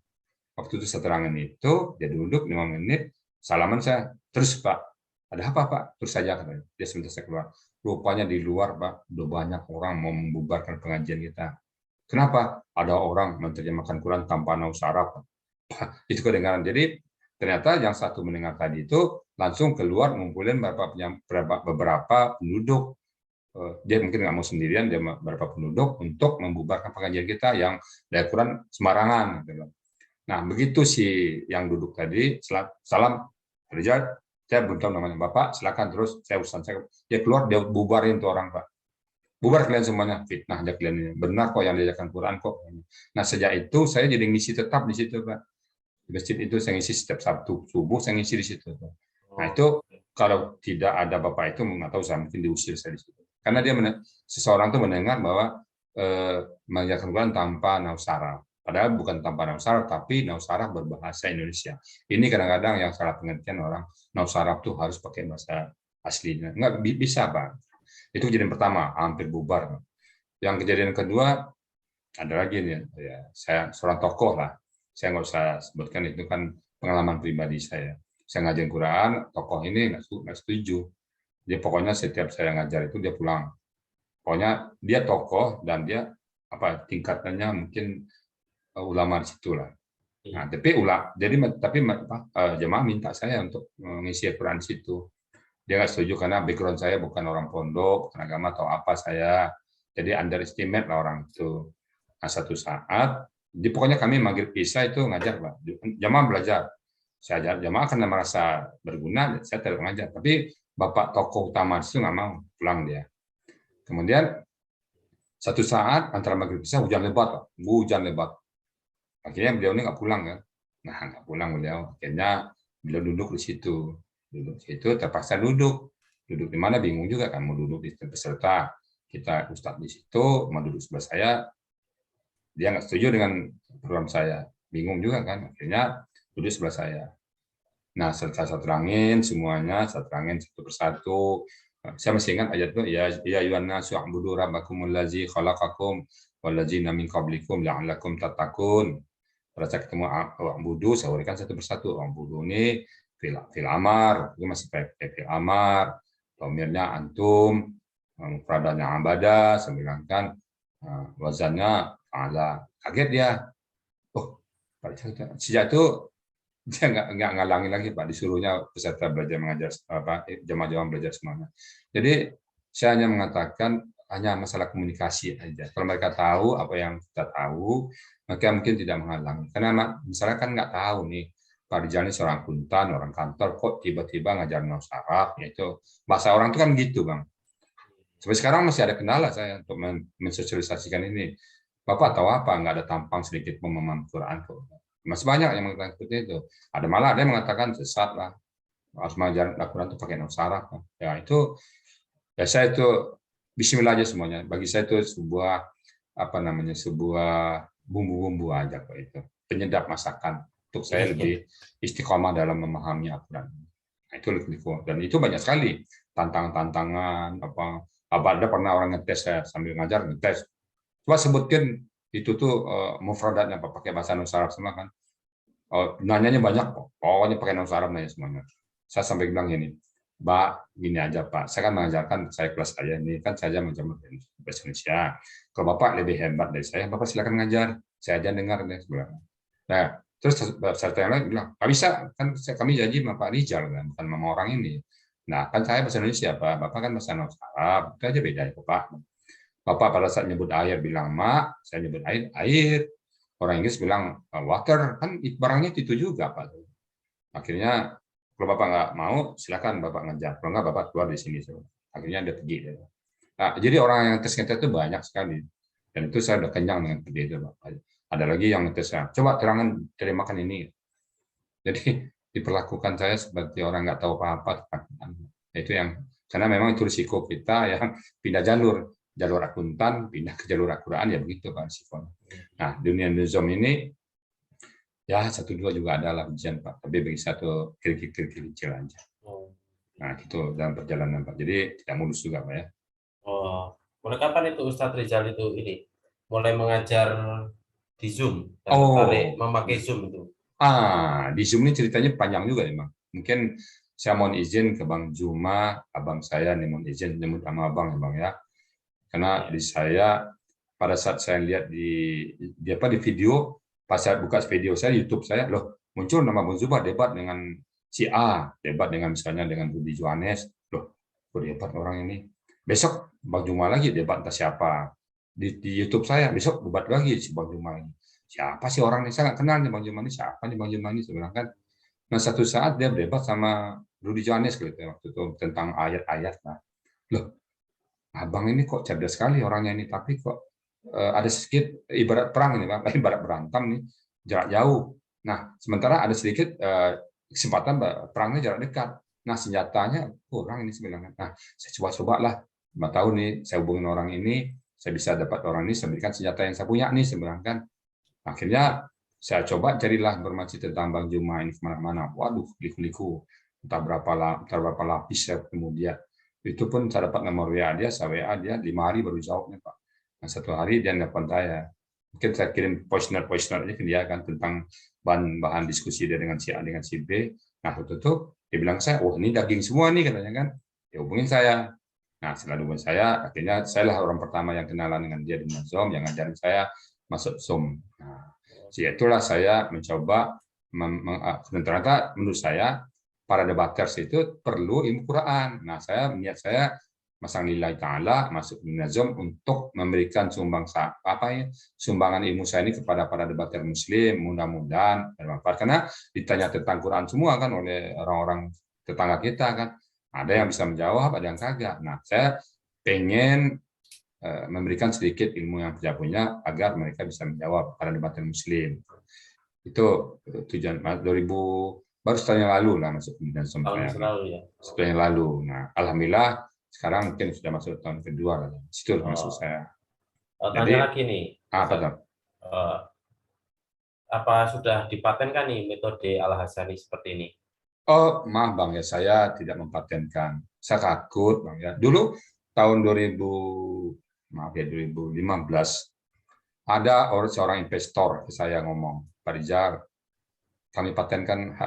Waktu itu seterangan itu, dia duduk 5 menit, salaman saya, terus Pak, ada apa Pak? Terus saja, dia sebentar saya keluar. Rupanya di luar, Pak, udah banyak orang mau membubarkan pengajian kita. Kenapa? Ada orang menerjemahkan Quran tanpa nausarah. Itu kedengaran. Jadi ternyata yang satu mendengar tadi itu langsung keluar ngumpulin beberapa penduduk. Dia mungkin nggak mau sendirian, dia beberapa penduduk untuk membubarkan pengajian kita yang dari Quran sembarangan. Nah, begitu si yang duduk tadi, salam, kerja, saya belum tahu namanya, Bapak, silakan terus, saya urusan saya. Dia keluar, dia bubarin tuh orang, Pak. Bubar kalian semuanya, fitnah aja kalian ini. Benar kok yang diajarkan Quran kok. Nah, sejak itu saya jadi ngisi tetap di situ, Pak. Di masjid itu saya ngisi setiap Sabtu subuh, saya ngisi di situ. Nah, itu kalau tidak ada Bapak itu, nggak tahu saya mungkin diusir saya di situ. Karena dia seseorang tuh mendengar bahwa mengajarkan Quran tanpa nausarah. Padahal bukan tanpa nausarah, tapi nausarah berbahasa Indonesia. Ini kadang-kadang yang salah pengertian orang, nausarah tuh harus pakai bahasa aslinya. Nggak bisa, Pak. Itu kejadian pertama, hampir bubar. Yang kejadian kedua, ada lagi nih, ya, saya seorang tokoh lah. Saya nggak usah sebutkan, itu kan pengalaman pribadi saya. Saya ngajarin Quran, tokoh ini nggak setuju. Dia pokoknya setiap saya ngajar itu dia pulang. Pokoknya dia tokoh dan dia tingkatannya mungkin ulama di situ lah. Nah, tapi jemaah minta saya untuk mengisi Quran di situ. Dia nggak setuju karena background saya bukan orang pondok, agama atau apa saya. Jadi underestimate lah orang itu. Nah, satu saat, pokoknya kami maghrib isya itu ngajar, Pak. Jamaah belajar. Saya ajar jamaah karena merasa berguna, saya tetap ngajar. Tapi Bapak tokoh utama itu nggak mau, pulang dia. Kemudian satu saat antara maghrib isya hujan lebat, hujan lebat. Akhirnya beliau ini nggak pulang kan. Nah, nggak pulang beliau. Akhirnya beliau duduk di situ. Duduk di situ, terpaksa duduk. Duduk di mana bingung juga kan, mau duduk di peserta. Kita Ustadz di situ, mau duduk sebelah saya. Dia nggak setuju dengan program saya. Bingung juga kan. Akhirnya duduk sebelah saya. Nah, saya terangin semuanya, saya terangin satu persatu. Saya masih ingat ayat itu, ya ayyuhan nasu u'budu rabbakumul ladzi khalaqakum wal ladzina min qablikum la'allakum tattaqun. Pada saat ketemu Wa'budu, saya uraikan satu persatu. Wa'budu ini fil amar, itu masih pakai fil amar. Domirnya antum, mufradanya abada, saya bilangkan wazannya ala. Kaget dia. Oh, sejak itu dia nggak ngalangi lagi, Pak. Disuruhnya peserta belajar mengajar, jamaah-jamaah belajar semuanya. Jadi saya hanya mengatakan hanya masalah komunikasi aja. Kalau mereka tahu apa yang kita tahu, maka mungkin tidak menghalangi. Karena misalnya kan nggak tahu nih, Pak Rijal ini seorang kuntan, orang kantor, kok tiba-tiba ngajar nausarah, yaitu bahasa orang itu kan gitu, Bang. Sampai sekarang masih ada kendala saya untuk mensosialisasikan ini. Bapak tahu apa? Nggak ada tampang sedikit pun memahami Quran kok. Masih banyak yang mengatakan seperti itu. Ada malah ada yang mengatakan sesat lah. Harus mengajar Al-Quran itu pakai nausarah. Ya itu, ya saya itu Bismillah aja semuanya. Bagi saya itu sebuah sebuah bumbu-bumbu aja kok itu. Penyedap masakan untuk saya lebih istiqomah dalam memahami Al-Quran. Nah, itu lebih dan itu banyak sekali tantangan-tantangan ada pernah orang ngetes saya sambil ngajar ngetes. Coba sebutkan itu tuh mufradatnya apa pakai bahasa nusarab semua kan. Nanyanya banyak kok. Pokoknya pakai nusarab nanya semuanya. Saya sampai bilang gini, Pak, gini aja Pak, saya kan mengajarkan, saya kelas saya ini, kan saya mengajar bahasa Indonesia. Kalau Bapak lebih hebat dari saya, Bapak silakan ngajar. Saya aja dengar deh sebelah. Nah, terus peserta yang lain bilang, nggak bisa, kan kami janji sama Pak Rijal, kan, bukan sama orang ini. Nah, kan saya bahasa Indonesia, Pak. Bapak kan bahasa Arab, itu aja beda ya Pak. Bapak pada saat nyebut air bilang mak, saya nyebut air, air. Orang Inggris bilang water, kan barangnya itu juga Pak. Akhirnya kalau Bapak nggak mau, silakan Bapak ngejar. Kalau nggak Bapak keluar di sini. Akhirnya dia pergi. Nah, jadi orang yang tes-ngetes itu banyak sekali. Dan itu saya udah kenyang dengan ide itu Bapak. Ada lagi yang ngetes saya, coba terangan cari makan ini. Jadi diperlakukan saya seperti orang nggak tahu apa-apa. Itu yang karena memang itu risiko kita yang pindah jalur akuntan pindah ke jalur Al-Quran ya begitu Pak risikonya. Nah dunia nizam ini ya 1-2 juga adalah ujian Pak, tapi bagi satu kecil aja. Nah itu dalam perjalanan Pak, jadi tidak mulus juga Pak ya. Oh, mulai kapan itu Ustadz Rizal itu ini mulai mengajar di Zoom dan tertarik memakai Zoom itu? Di Zoom ini ceritanya panjang juga ya, Bang. Mungkin saya mohon izin ke Bang Juma, abang saya nih mohon izin nyebut nama abang ya Bang ya. Karena di saya pada saat saya lihat di video, pas saya buka video saya YouTube saya, loh muncul nama Bang Juma debat dengan si A, debat dengan misalnya dengan Budi Johannes, loh kok debat orang ini. Besok Bang Juma lagi debat entah siapa. Di YouTube saya besok debat lagi si Bang Juma lagi. Siapa sih orang ini? Saya nggak kenal nih Bang Jumani. Siapa nih Bang Jumani sebenarnya kan? Nah satu saat dia berdebat sama Rudy Johannes gitu ya, waktu itu tentang ayat-ayat. Nah, loh, abang ini kok cerdas sekali orangnya ini, tapi kok ada sedikit ibarat perang ini, Bang, ibarat berantem nih jarak jauh. Nah sementara ada sedikit kesempatan perangnya jarak dekat. Nah senjatanya kurang ini sebenarnya. Nah saya coba-coba lah, 5 tahun nih saya hubungin orang ini, saya bisa dapat orang ini, saya berikan senjata yang saya punya nih sebenarnya kan. Akhirnya saya coba carilah informasi tentang Bang Juma ini kemana-mana. Waduh, liku-liku. Entah berapa lapis saya ketemu dia. Itu pun saya dapat nomor WA dia, saya WA dia 5 hari baru jawabnya Pak. Nah, 1 hari dia nelfon saya. Mungkin saya kirim voice note aja ke dia kan tentang bahan diskusi dia dengan si A dengan si B. Nah, tutup dia bilang saya, oh ini daging semua nih katanya kan. Ya hubungin saya. Nah, setelah hubungin saya, akhirnya saya lah orang pertama yang kenalan dengan dia di Zoom, yang ngajarin saya masuk Zoom. Nah, itulah saya mencoba, dan ternyata menurut saya para debaters itu perlu ilmu Quran. Nah, niat saya masang lillahi ta'ala masuk di Zoom untuk memberikan sumbangan ilmu saya ini kepada para debater muslim, mudah-mudahan bermanfaat. Karena ditanya tentang Quran semua kan oleh orang-orang tetangga kita kan. Ada yang bisa menjawab, ada yang kagak. Nah, saya pengen memberikan sedikit ilmu yang saya punya agar mereka bisa menjawab para debater muslim. Itu tujuan 2000 baru setahun yang lalu lah masuk pembinaan sampai setahun yang lalu. Nah, alhamdulillah sekarang mungkin sudah masuk tahun kedua lah. Situ masuk saya. Tanya lagi nih. Apa sudah dipatenkan nih metode Al-Hasani seperti ini? Oh, maaf Bang ya, saya tidak mempatenkan. Saya takut Bang ya. Dulu tahun 2015 ada seorang investor ke saya ngomong, Pak Rizal, kami patenkan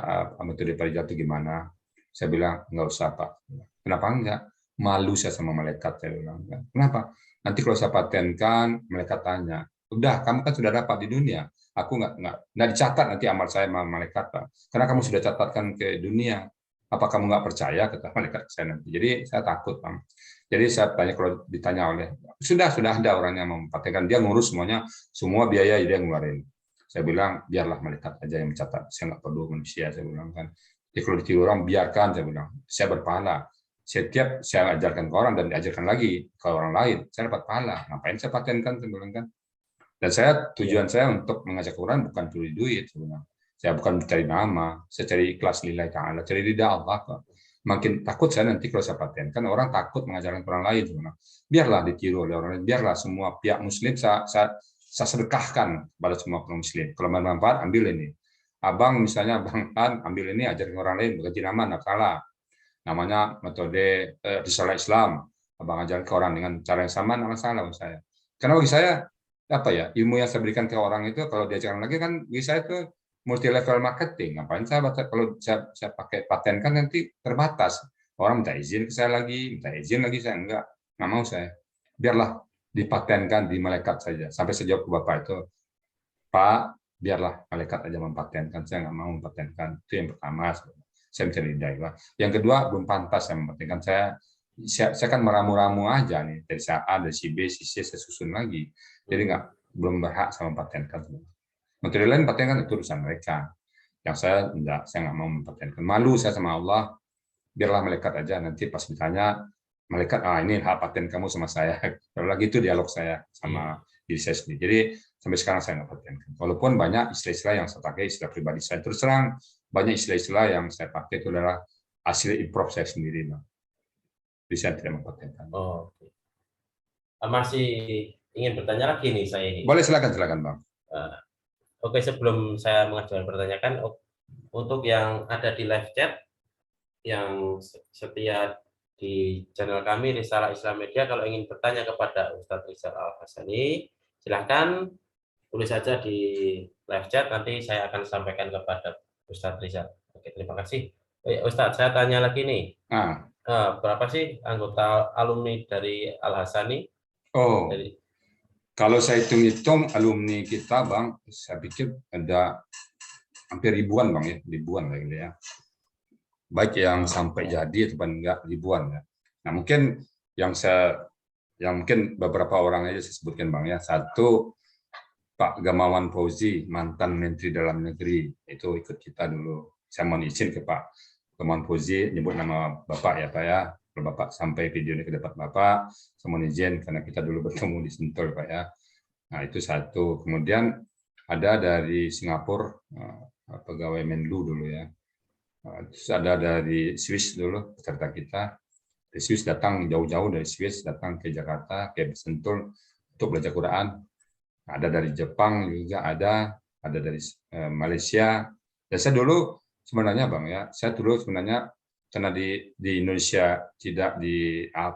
metode Pak Rizal itu gimana? Saya bilang nggak usah Pak. Kenapa enggak? Malu saya sama malaikat, saya bilang. Kenapa? Nanti kalau saya patenkan, malaikat tanya, udah kamu kan sudah dapat di dunia, aku nggak dicatat nanti amal saya sama malaikat Pak. Karena kamu sudah catatkan ke dunia, apa kamu nggak percaya kata malaikat saya nanti. Jadi saya takut Bang. Jadi saya tanya, kalau ditanya oleh sudah ada orang yang mempatenkan, dia ngurus semuanya, semua biaya dia ngeluarin. Saya bilang biarlah malaikat aja yang mencatat, saya nggak perlu manusia, saya bilang kan. Jadi kalau ditiru orang biarkan, saya bilang, saya berpahala. Setiap saya ajarkan ke orang dan diajarkan lagi ke orang lain, saya dapat pahala. Ngapain saya patenkan, saya bilang kan. Dan tujuan saya untuk mengajak orang bukan curi duit sebenarnya. Saya bukan mencari nama, saya cari ikhlas lillahi ta'ala, cari ridha Allah. Makin takut saya nanti kalau saya patenkan, orang takut mengajarkan orang lain sebenarnya. Biarlah ditiru oleh orang lain, biarlah semua pihak muslim saya sedekahkan kepada semua orang muslim. Kalau bermanfaat, ambil ini. Abang misalnya, Bang Han, ambil ini, ajarkan orang lain, berganti nama, tidak salah. Namanya metode risalah Islam. Abang ajarkan ke orang dengan cara yang sama, tidak masalah bagi saya. Karena bagi saya, ilmu yang saya berikan ke orang itu, kalau diajarkan lagi kan, bagi saya itu multi level marketing. Ngapain saya kalau saya pakai paten kan nanti terbatas. Orang minta izin ke saya lagi, saya nggak mau saya. Biarlah dipatenkan di malaikat saja. Sampai saya jawab ke Bapak itu, Pak, biarlah malaikat aja mempatenkan, saya nggak mau mempatenkan. Itu yang pertama, saya mencari hidayah. Yang kedua, belum pantas saya mempatenkan, saya saya kan meramu-ramu aja nih dari si A, dari si B, si C, saya susun lagi. Jadi belum berhak sama patenkan. Metode lain patenkan itu urusan mereka. Yang saya nggak mau mempatenkan. Malu saya sama Allah. Biarlah malaikat aja nanti pas ditanya malaikat, ini hak paten kamu sama saya. Kalau lagi itu dialog saya sama diri saya sendiri. Jadi sampai sekarang saya nggak patenkan. Walaupun banyak istilah-istilah yang saya pakai istilah pribadi saya. Terus terang banyak istilah-istilah yang saya pakai itu adalah hasil improv saya sendiri, Bang. Jadi saya tidak mempatenkan. Oh, oke. Masih ingin bertanya lagi nih saya ini. Boleh, silakan Bang. Oke, sebelum saya mengajukan pertanyaan, untuk yang ada di live chat yang setia di channel kami Risalah Islam Media, kalau ingin bertanya kepada Ustadz Rizal Al-Hasani, silahkan tulis saja di live chat, nanti saya akan sampaikan kepada Ustadz Rizal. Oke, terima kasih. Ustadz, saya tanya lagi nih. Berapa sih anggota alumni dari Al-Hasani? Kalau saya hitung-hitung alumni kita, Bang, saya pikir ada hampir ribuan, Bang, ya, ribuan lah gitu ya. Baik yang sampai jadi atau enggak, ribuan ya. Nah, mungkin yang mungkin beberapa orang aja saya sebutkan, Bang, ya. Satu, Pak Gamawan Fauzi, mantan Menteri Dalam Negeri, itu ikut kita dulu. Saya mohon izin ke Pak Gamawan Fauzi, nyebut nama Bapak ya, Pak ya. Kalau Bapak sampai video ini ke depan Bapak, saya mohon izin karena kita dulu bertemu di Sentul, Pak ya. Nah, itu satu. Kemudian ada dari Singapura, pegawai Menlu dulu ya. Terus ada dari Swiss dulu, peserta kita. Dari Swiss datang jauh-jauh dari Swiss, datang ke Jakarta, ke Sentul untuk belajar Quran. Ada dari Jepang juga ada dari Malaysia. Dan saya dulu sebenarnya, Bang ya, saya dulu sebenarnya karena di Indonesia tidak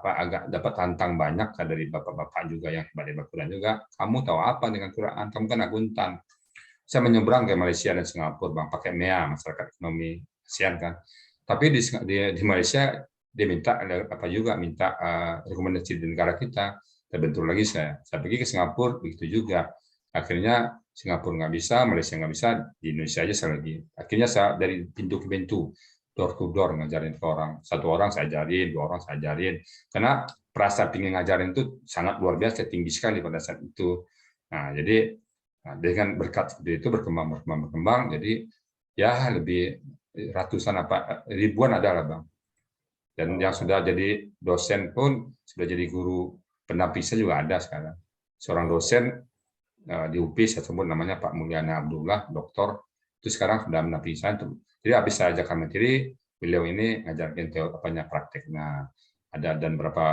agak dapat tantang banyak dari bapak-bapak juga yang hebat Quran juga. Kamu tahu apa dengan Quran? Kamu kan akuntan. Saya menyeberang ke Malaysia dan Singapura, Bang, pakai MEA, Masyarakat Ekonomi ASEAN kan. Tapi di Malaysia dia minta rekomendasi di negara kita. Terbentur lagi saya pergi ke Singapura, begitu juga. Akhirnya Singapura nggak bisa, Malaysia nggak bisa, di Indonesia aja saya lagi. Akhirnya saya dari pintu ke pintu, door to door ngajarin ke orang. Satu orang saya ajarin, dua orang saya ajarin. Karena perasaan ingin ngajarin itu sangat luar biasa, tinggi sekali pada saat itu. Nah, jadi dengan berkat seperti itu berkembang, jadi ya lebih ratusan ribuan adalah, Bang. Dan yang sudah jadi dosen pun sudah jadi guru pendamping saya juga ada sekarang. Seorang dosen di UPI, saya sebut namanya Pak Mulyana Abdullah, doktor, itu sekarang sudah mendampingi saya. Jadi habis saya ajarkan materi, beliau ini ngajarkan prakteknya. Ada dan berapa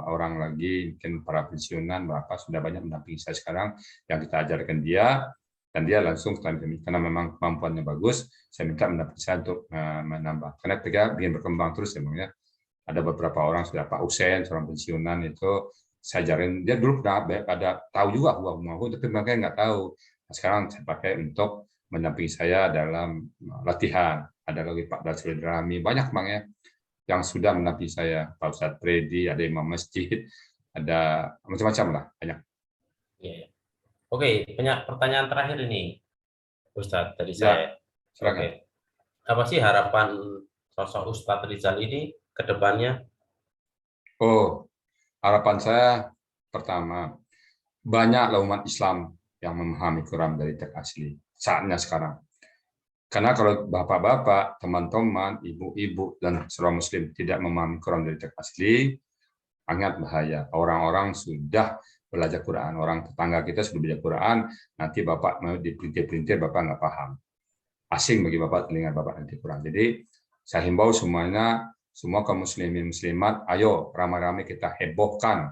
orang lagi, mungkin para pensiunan, sudah banyak mendampingi saya sekarang, yang kita ajarkan dia, dan dia langsung, karena memang kemampuannya bagus, saya minta mendampingi saya untuk menambah. Karena kita ingin berkembang terus sebenarnya. Ada beberapa orang, sudah Pak Usen, seorang pensiunan itu, saya ajarin, dia dulu ada tahu juga aku, tapi mereka nggak tahu. Nah, sekarang saya pakai untuk mendampingi saya dalam latihan. Ada lagi Pak Dasrul Drami, banyak, Bang ya, yang sudah mendampingi saya. Pak Ustadz Freddy, ada imam masjid, ada macam-macam lah, banyak. Ya. Oke, pertanyaan terakhir ini, Ustadz, dari saya. Oke. Apa sih harapan sosok Ustadz Rizal ini ke depannya? Harapan saya pertama, banyaklah umat Islam yang memahami Quran dari teks asli saatnya sekarang. Karena kalau bapak-bapak, teman-teman, ibu-ibu, dan seluruh Muslim tidak memahami Quran dari teks asli, sangat bahaya. Orang-orang sudah belajar Quran, orang tetangga kita sudah belajar Quran, nanti bapak mau dipelintir-pelintir, bapak nggak paham. Asing bagi bapak telinga bapak nanti Quran. Jadi saya himbau semuanya, semua kaum muslimin muslimat, ayo ramai-ramai kita hebohkan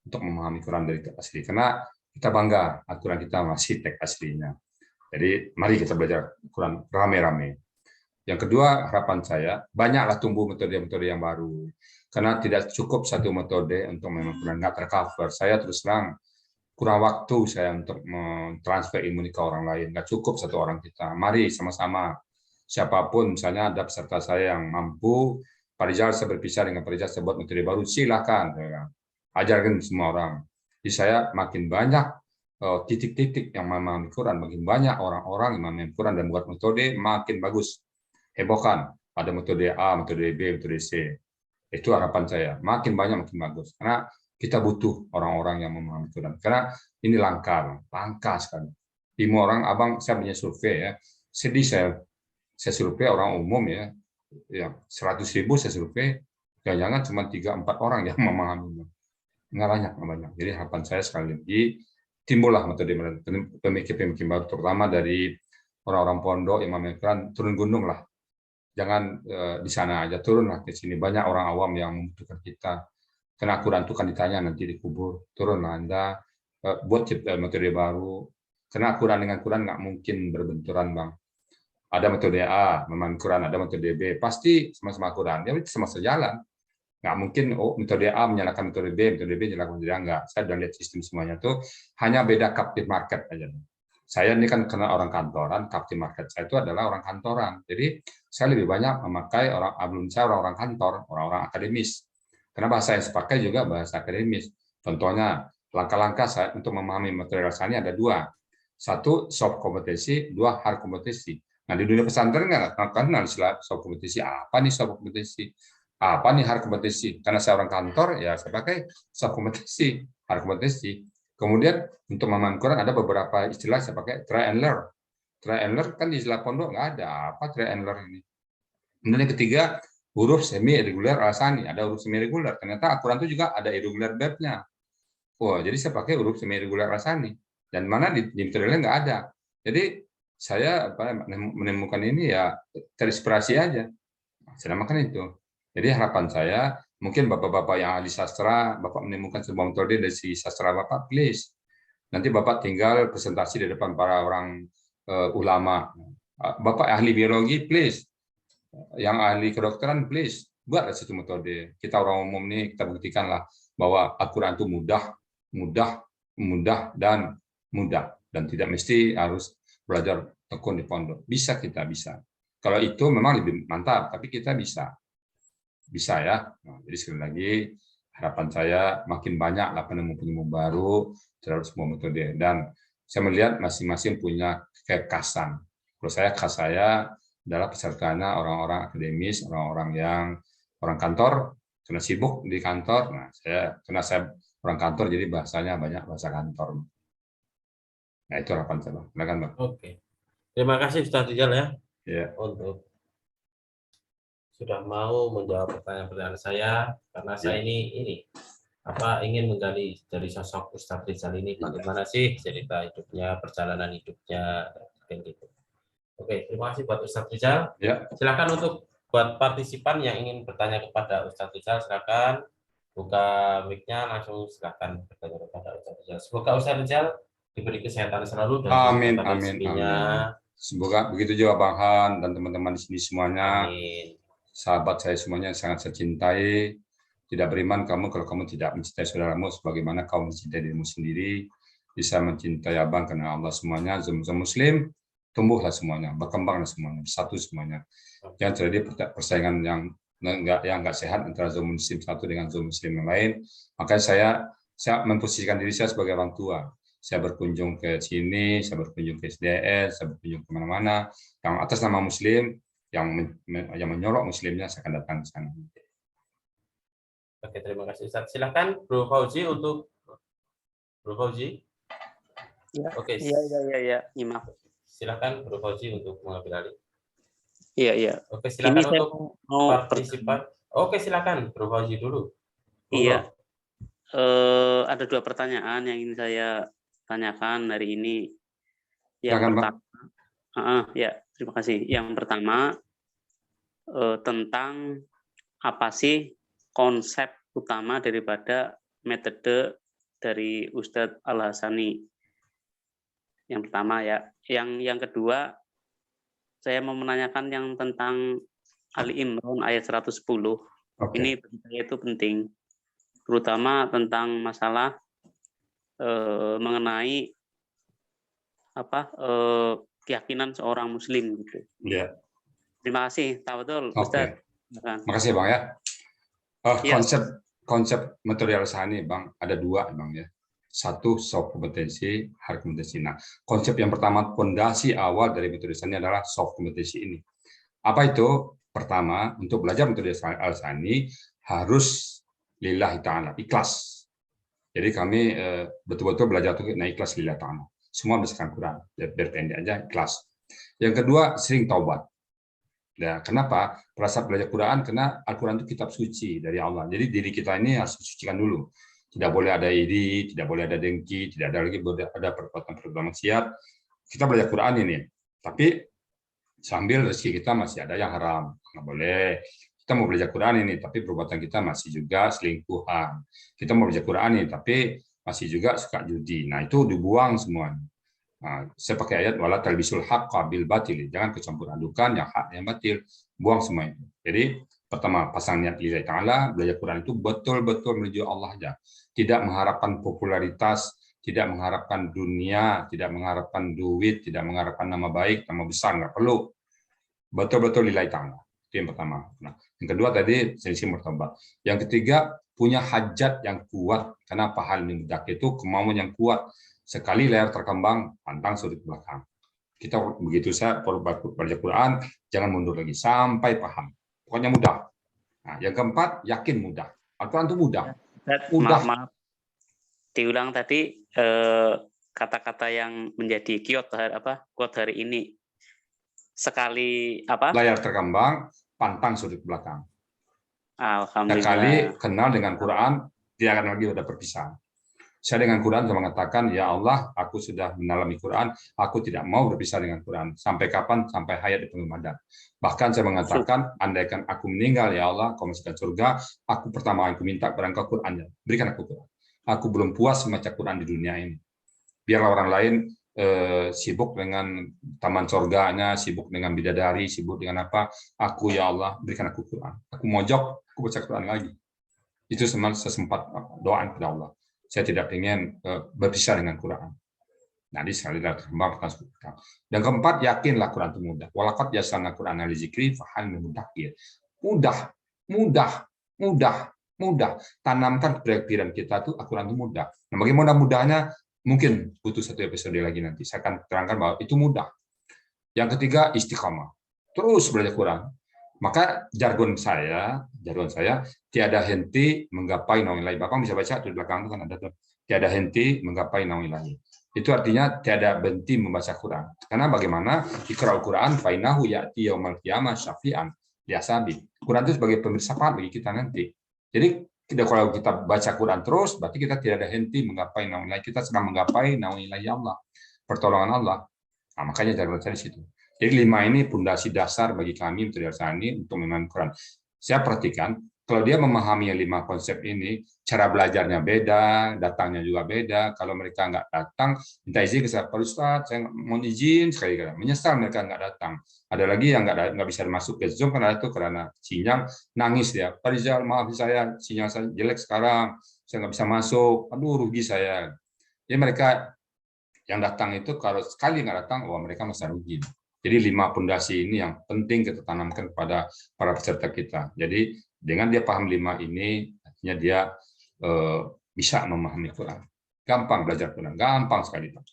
untuk memahami Quran dari teks asli. Karena kita bangga aturan kita masih teks aslinya. Jadi mari kita belajar Quran ramai-ramai. Yang kedua, harapan saya, banyaklah tumbuh metode-metode yang baru. Karena tidak cukup satu metode untuk memang Quran nggak tercover. Saya terus terang kurang waktu saya untuk mentransfer ilmu ke orang lain. Nggak cukup satu orang kita. Mari sama-sama. Siapapun, misalnya ada peserta saya yang mampu, Pak Rizal saya berpisah dengan Pak Rizal, saya buat metode baru, silakan. Ajarkan semua orang. Jadi saya makin banyak titik-titik yang memahami Quran, makin banyak orang-orang yang memahami Quran dan buat metode, makin bagus. Hebohkan. Ada metode A, metode B, metode C. Itu harapan saya. Makin banyak makin bagus. Karena kita butuh orang-orang yang memahami Quran. Karena ini langka sekali. Ilmu orang, abang, saya punya survei ya. Sedih saya survei orang umum ya. 100.000 saya survei, jangan-jangan cuma 3-4 orang yang memahami. Nggak banyak. Jadi harapan saya sekali lagi, timbullah metode pemikir-pemikir baru, terutama dari orang-orang pondok yang memahami Quran, turun gunung lah. Jangan di sana aja, turunlah ke sini. Banyak orang awam yang membutuhkan kita. Karena Quran itu kan ditanya nanti dikubur. Turunlah Anda, buat cipta metode baru. Karena Quran dengan Quran nggak mungkin berbenturan, Bang. Ada metode A, memahami Quran, ada metode B, pasti sama-sama Quran. Ya, itu sama sejalan. Nggak mungkin, metode A menyalahkan metode B menyalahkan metode A. Enggak. Saya sudah lihat sistem semuanya itu, hanya beda captive market aja. Saya ini kan karena orang kantoran, captive market saya itu adalah orang kantoran. Jadi, saya lebih banyak memakai orang-orang kantor, orang-orang akademis. Karena bahasa yang saya pakai juga bahasa akademis. Contohnya, langkah-langkah saya untuk memahami metode Rasani ada 2. 1, soft kompetensi, 2, hard kompetensi. Nah, di dunia pesantren nggak kenal istilah soft kompetisi. Apa nih soft kompetisi? Apa nih hard kompetisi? Karena saya orang kantor, ya saya pakai soft kompetisi, hard kompetisi. Kemudian untuk memahami Quran ada beberapa istilah saya pakai try and learn. Try and learn kan di istilah pondok nggak ada. Apa try and learn ini? Kemudian yang ketiga, huruf semi irregular al-Asani. Ada huruf semi irregular. Ternyata Al-Quran itu juga ada irregular verbnya. Wah, jadi saya pakai huruf semi irregular al-Asani. Dan mana di materialnya nggak ada. Jadi saya menemukan ini ya terinspirasi aja. Saya namakan itu. Jadi harapan saya, mungkin bapak-bapak yang ahli sastra, bapak menemukan sebuah metode dari si sastra bapak, please. Nanti bapak tinggal presentasi di depan para orang ulama. Bapak ahli biologi, please. Yang ahli kedokteran, please. Buatlah situ metode. Kita orang umum nih, kita buktikanlah bahwa Al-Quran itu mudah, dan tidak mesti harus belajar tekun di pondok. Bisa. Kalau itu memang lebih mantap, tapi kita bisa ya. Nah, jadi sekali lagi harapan saya makin banyak penemu-penemu baru terhadap semua metode, dan saya melihat masing-masing punya kekhasan. Kalau khas saya adalah pesertanya orang-orang akademis, orang kantor, karena sibuk di kantor. Nah, karena saya orang kantor, jadi bahasanya banyak bahasa kantor. Nah, itu harapan saya, Bang. Silakan, Bang. Oke. Terima kasih Ustaz Rizal ya. Ya. Untuk sudah mau menjawab pertanyaan-pertanyaan saya, karena saya ini ingin menggali dari sosok Ustaz Rizal ini, bagaimana sih cerita hidupnya, perjalanan hidupnya, kayak gitu. Oke, terima kasih buat Ustaz Rizal. Ya. Silakan untuk buat partisipan yang ingin bertanya kepada Ustaz Rizal, silakan buka mic-nya, langsung silakan bertanya kepada Ustaz Rizal. Semoga Ustaz Rizal diberi kesehatan selalu dan Amin. Semoga begitu juga Bang Han dan teman-teman di sini semuanya. Amin. Sahabat saya semuanya sangat saya cintai. Tidak beriman kamu kalau kamu tidak mencintai saudaramu sebagaimana kamu mencintai dirimu sendiri. Bisa mencintai Abang karena Allah semuanya. Zom Muslim, tumbuhlah semuanya, berkembanglah semuanya, bersatu semuanya. Jangan terjadi persaingan yang nggak sehat antara Zom Muslim satu dengan Zom Muslim yang lain. Makanya saya memposisikan diri saya sebagai orang tua. Saya berkunjung ke sini, saya berkunjung ke SDS, saya berkunjung kemana-mana. Yang atas nama Muslim, yang menyorok Muslimnya, saya akan datang ke sana. Oke, terima kasih Ustaz. Silakan Bro Fauzi untuk Bro Fauzi. Ya. Oke. Iya. Maaf. Silakan Bro Fauzi untuk mengambil alih. Iya. Oke, silakan untuk partisipan. Oke, silakan Bro Fauzi dulu. Iya. Ada 2 pertanyaan yang ingin saya tanyakan hari ini. Yang pertama, terima kasih. Yang pertama tentang apa sih konsep utama daripada metode dari Ustadz Al-Hasani. Yang pertama ya. Yang kedua, saya mau menanyakan yang tentang Ali Imran ayat 110. Okay. Ini bagi saya itu penting, terutama tentang masalah mengenai keyakinan seorang Muslim gitu. Yeah. Terima kasih, tafadhol Ustaz. Makasih Bang ya. Konsep metode Al-Hasani Bang ada 2 Bang ya. 1 soft kompetensi, hard kompetensi. Nah, konsep yang pertama, fondasi awal dari metode Al-Hasani adalah soft kompetensi ini. Apa itu? pertama untuk belajar metode Al-Sani harus lillahi ta'ala, ikhlas. Jadi kami betul-betul belajar untuk ikhlas lillahi ta'ala. Semua berdasarkan Quran, biar pendek aja, ikhlas. Yang kedua, sering taubat. Ya, kenapa? Pada saat belajar Quran, karena Al-Quran itu kitab suci dari Allah. Jadi diri kita ini harus disucikan dulu. Tidak boleh ada iri, tidak boleh ada dengki, tidak ada lagi ada perbuatan-perbuatan maksiat. Kita belajar Quran ini, tapi sambil rezeki kita masih ada yang haram, nggak boleh. Kita mau belajar Quran ini, tapi perbuatan kita masih juga selingkuhan. Kita mau belajar Quran ini, tapi masih juga suka judi. Nah itu dibuang semua. Nah, saya pakai ayat wala talbisul haqqa bil batil. Jangan kecampur adukan yang hak yang batil. Buang semua itu. Jadi pertama pasang niat lillahi ta'ala, belajar Quran itu betul-betul menuju Allah aja. Tidak mengharapkan popularitas, tidak mengharapkan dunia, tidak mengharapkan duit, tidak mengharapkan nama baik, nama besar, nggak perlu. Betul-betul lillahi ta'ala. Itu yang pertama. Nah, yang kedua tadi sisi martabat. Yang ketiga punya hajat yang kuat. Karena pahal mudah itu kemauan yang kuat. Sekali layar terkembang, pantang sudut belakang. Kita begitu saya baca Quran, jangan mundur lagi sampai paham. Pokoknya mudah. Nah, yang keempat yakin mudah. Al-Quran itu mudah. Mudah. Maaf. Diulang tadi kata-kata yang menjadi quote hari ini. Sekali apa? Layar terkembang, pantang sudut belakang. Alhamdulillah. Sekali kenal dengan Quran, tidak akan lagi ada perpisahan. Saya dengan Quran sudah mengatakan, ya Allah, aku sudah mendalami Quran, aku tidak mau berpisah dengan Quran. Sampai kapan? Sampai hayat di penghujung. Bahkan saya mengatakan, andaikan aku meninggal, ya Allah, kau masukkan surga, aku pertama aku minta kepada engkau Qurannya. Berikan aku Quran. Aku belum puas membaca Quran di dunia ini. Biarlah orang lain sibuk dengan taman surganya, sibuk dengan bidadari, sibuk dengan apa. Aku, ya Allah, berikan aku Quran. Aku mojok, aku baca Quran lagi. Itu sesempat doa kepada Allah. Saya tidak ingin berpisah dengan Quran. Nah, di sekali lagi dan keempat, yakinlah Quran itu mudah. Walaqad yassarna Qur'ana lizikri fahal min mudakkir. Mudah, mudah, mudah, mudah. Tanamkan pikiran kita tuh Al-Quran itu mudah. Nah, bagaimana mudahnya? Mungkin butuh satu episode lagi nanti. Saya akan terangkan bahwa itu mudah. Yang ketiga, istiqamah. Terus belajar Quran. Maka jargon saya tiada henti menggapai naungilahi. Bapak bisa baca di belakang itu kan ada tuh. Tiada henti menggapai naungilahi. Itu artinya tiada berhenti membaca Quran. Karena bagaimana iqra'ul Quran fa innahu ya'ti yaumal qiyamah syafi'an li ashabi. Quran itu sebagai pemberi syafaat bagi kita nanti. Jadi kalau kita baca Quran terus, berarti kita tidak ada henti menggapai naungilahi. Kita sedang menggapai naungilahi Allah, pertolongan Allah. Nah, makanya jargon saya di situ. Jadi 5 ini pondasi dasar bagi kami metode Al-Sani untuk memahami Quran. Saya perhatikan, kalau dia memahami 5 konsep ini, cara belajarnya beda, datangnya juga beda. Kalau mereka nggak datang, minta izin ke saya, Pak Ustadz, saya mau izin sekali. Menyesal mereka nggak datang. Ada lagi yang nggak bisa masuk ke Zoom karena itu karena sinyal, nangis dia. Pak Rizal, maaf saya, sinyal saya jelek sekarang, saya nggak bisa masuk. Aduh, rugi saya. Jadi mereka yang datang itu kalau sekali nggak datang, wah mereka masa rugi. Jadi 5 pondasi ini yang penting kita tanamkan kepada para peserta kita. Jadi dengan dia paham 5 ini, artinya dia bisa memahami Quran. Gampang belajar Quran, gampang sekali Pak.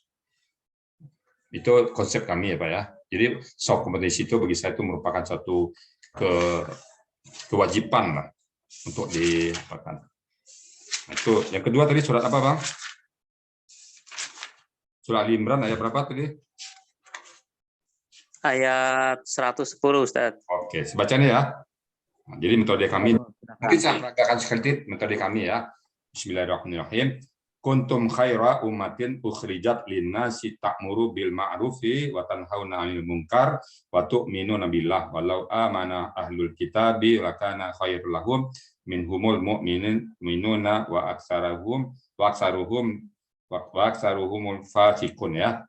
Itu konsep kami ya Pak ya. Jadi soft kompetisi itu bagi saya itu merupakan satu kewajiban lah untuk dilakukan. Nah, itu yang kedua tadi surat apa Bang? Surat Ali Imran ayat berapa tadi? Ayat 110 Ustaz. Oke, sebacanya ya. Nah, jadi metode kami, mungkin saya peragakan sekali metode kami ya. Bismillahirrahmanirrahim. Kuntum khaira ummatin ukhrijat linnasi ta'muru bil ma'rufi wa tanhauna 'anil munkar wa tu'minuna billah walau amana ahlul kitabi lakana khairul lahum minhumul mu'minuna wa aksaruhumul fasiqun ya.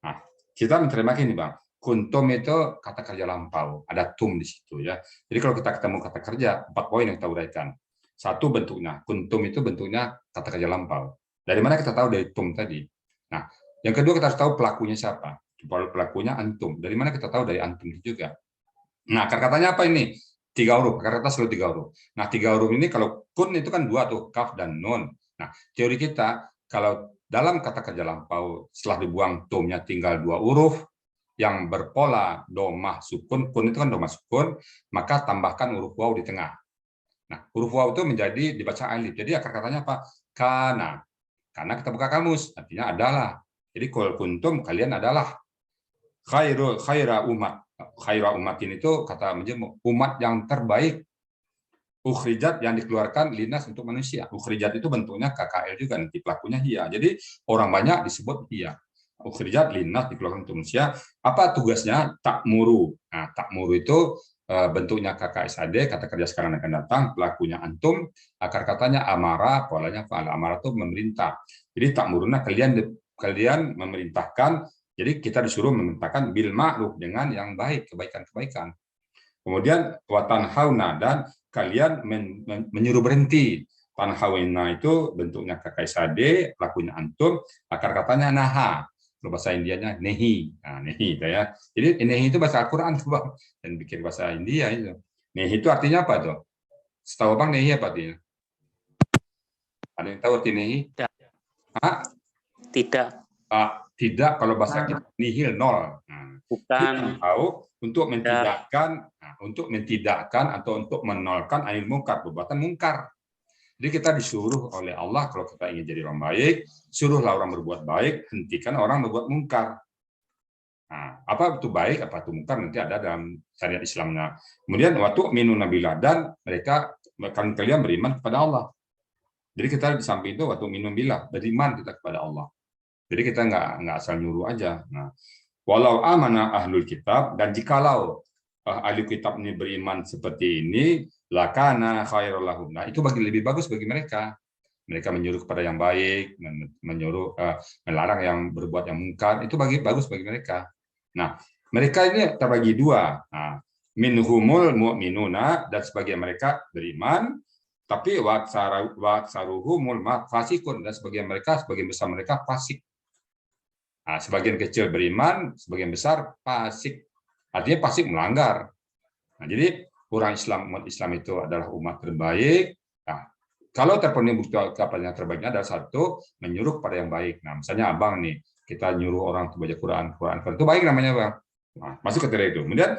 Nah, kita menerima ini Bang. Kuntum itu kata kerja lampau, ada tum di situ ya. Jadi kalau kita ketemu kata kerja, 4 poin yang kita uraikan. 1 bentuknya, kuntum itu bentuknya kata kerja lampau. Dari mana kita tahu dari tum tadi? Nah, yang kedua kita harus tahu pelakunya siapa. Pelakunya antum. Dari mana kita tahu dari antum itu juga. Nah, akar katanya apa ini? 3 huruf. Akar kata selalu 3 huruf. Nah, 3 huruf ini kalau kun itu kan 2 tuh, kaf dan nun. Nah, teori kita kalau dalam kata kerja lampau setelah dibuang tumnya tinggal 2 huruf, yang berpola domah sukun, kun itu kan domah sukun, maka tambahkan huruf waw di tengah. Nah, huruf waw itu menjadi dibaca alif. Jadi akar katanya apa? Kana. Karena kita buka kamus, artinya adalah. Jadi kul kuntum, kalian adalah khaira umat. Khaira umatin itu kata umat yang terbaik. Ukhrijat yang dikeluarkan linas untuk manusia. Ukhrijat itu bentuknya KKL juga, nanti pelakunya hia. Jadi orang banyak disebut hia. Ukhrijat linas dikeluarkan untuk manusia. Apa tugasnya? Takmuru. Nah, takmuru itu bentuknya KKSAD, kata kerja sekarang akan datang, pelakunya antum, akar katanya amara, polanya fa'al. Amara itu memerintah. Jadi takmuruna kalian memerintahkan, jadi kita disuruh memerintahkan bil ma'ruf dengan yang baik, kebaikan-kebaikan. Kemudian watan hauna, dan kalian menyuruh berhenti. Tanhauna itu bentuknya KKSAD, pelakunya antum, akar katanya naha. Kalau bahasa Indianya nehi. Nah, nehi itu ya. Jadi nehi itu bahasa Al-Qur'an tuh, Bang. Dan bikin bahasa India itu. Nehi itu artinya apa tuh? Setahu Bang nehi apa artinya? Ada yang tahu arti nehi? Tidak. Hah? Tidak. Tidak, kalau bahasa kita nihil, nol. Nah, Bukan. tahu untuk mentidakkan atau untuk menolkan anil mungkar, perbuatan mungkar. Jadi kita disuruh oleh Allah, kalau kita ingin jadi orang baik, suruhlah orang berbuat baik, hentikan orang berbuat mungkar. Nah, apa itu baik, apa itu mungkar, nanti ada dalam syariat Islamnya. Kemudian waktu minun nabilah, dan mereka kalian beriman kepada Allah. Jadi kita di samping itu waktu minun bilah, beriman kita kepada Allah. Jadi kita nggak asal nyuruh aja. Nah, walau amanah ahlul kitab, dan jikalau ahli kitab ini beriman seperti ini, lakana khairul lahum. Nah, itu lebih bagus bagi mereka. Mereka menyuruh kepada yang baik, menyuruh melarang yang berbuat yang mungkar, itu bagus bagi mereka. Nah, mereka ini terbagi dua. Nah, minhumul mu'minuna, dan sebagian mereka beriman, tapi waksaruhumul fasikun, dan sebagian besar mereka fasik. Nah, sebagian kecil beriman, sebagian besar fasik. Artinya fasik melanggar. Nah, jadi orang Islam, umat Islam itu adalah umat terbaik. Nah, kalau terpenuhi bukti yang terbaiknya adalah satu, menyuruh pada yang baik. Nah, misalnya abang nih, kita nyuruh orang untuk baca Quran itu baik namanya, bang. Nah, masuk ke itu. Kemudian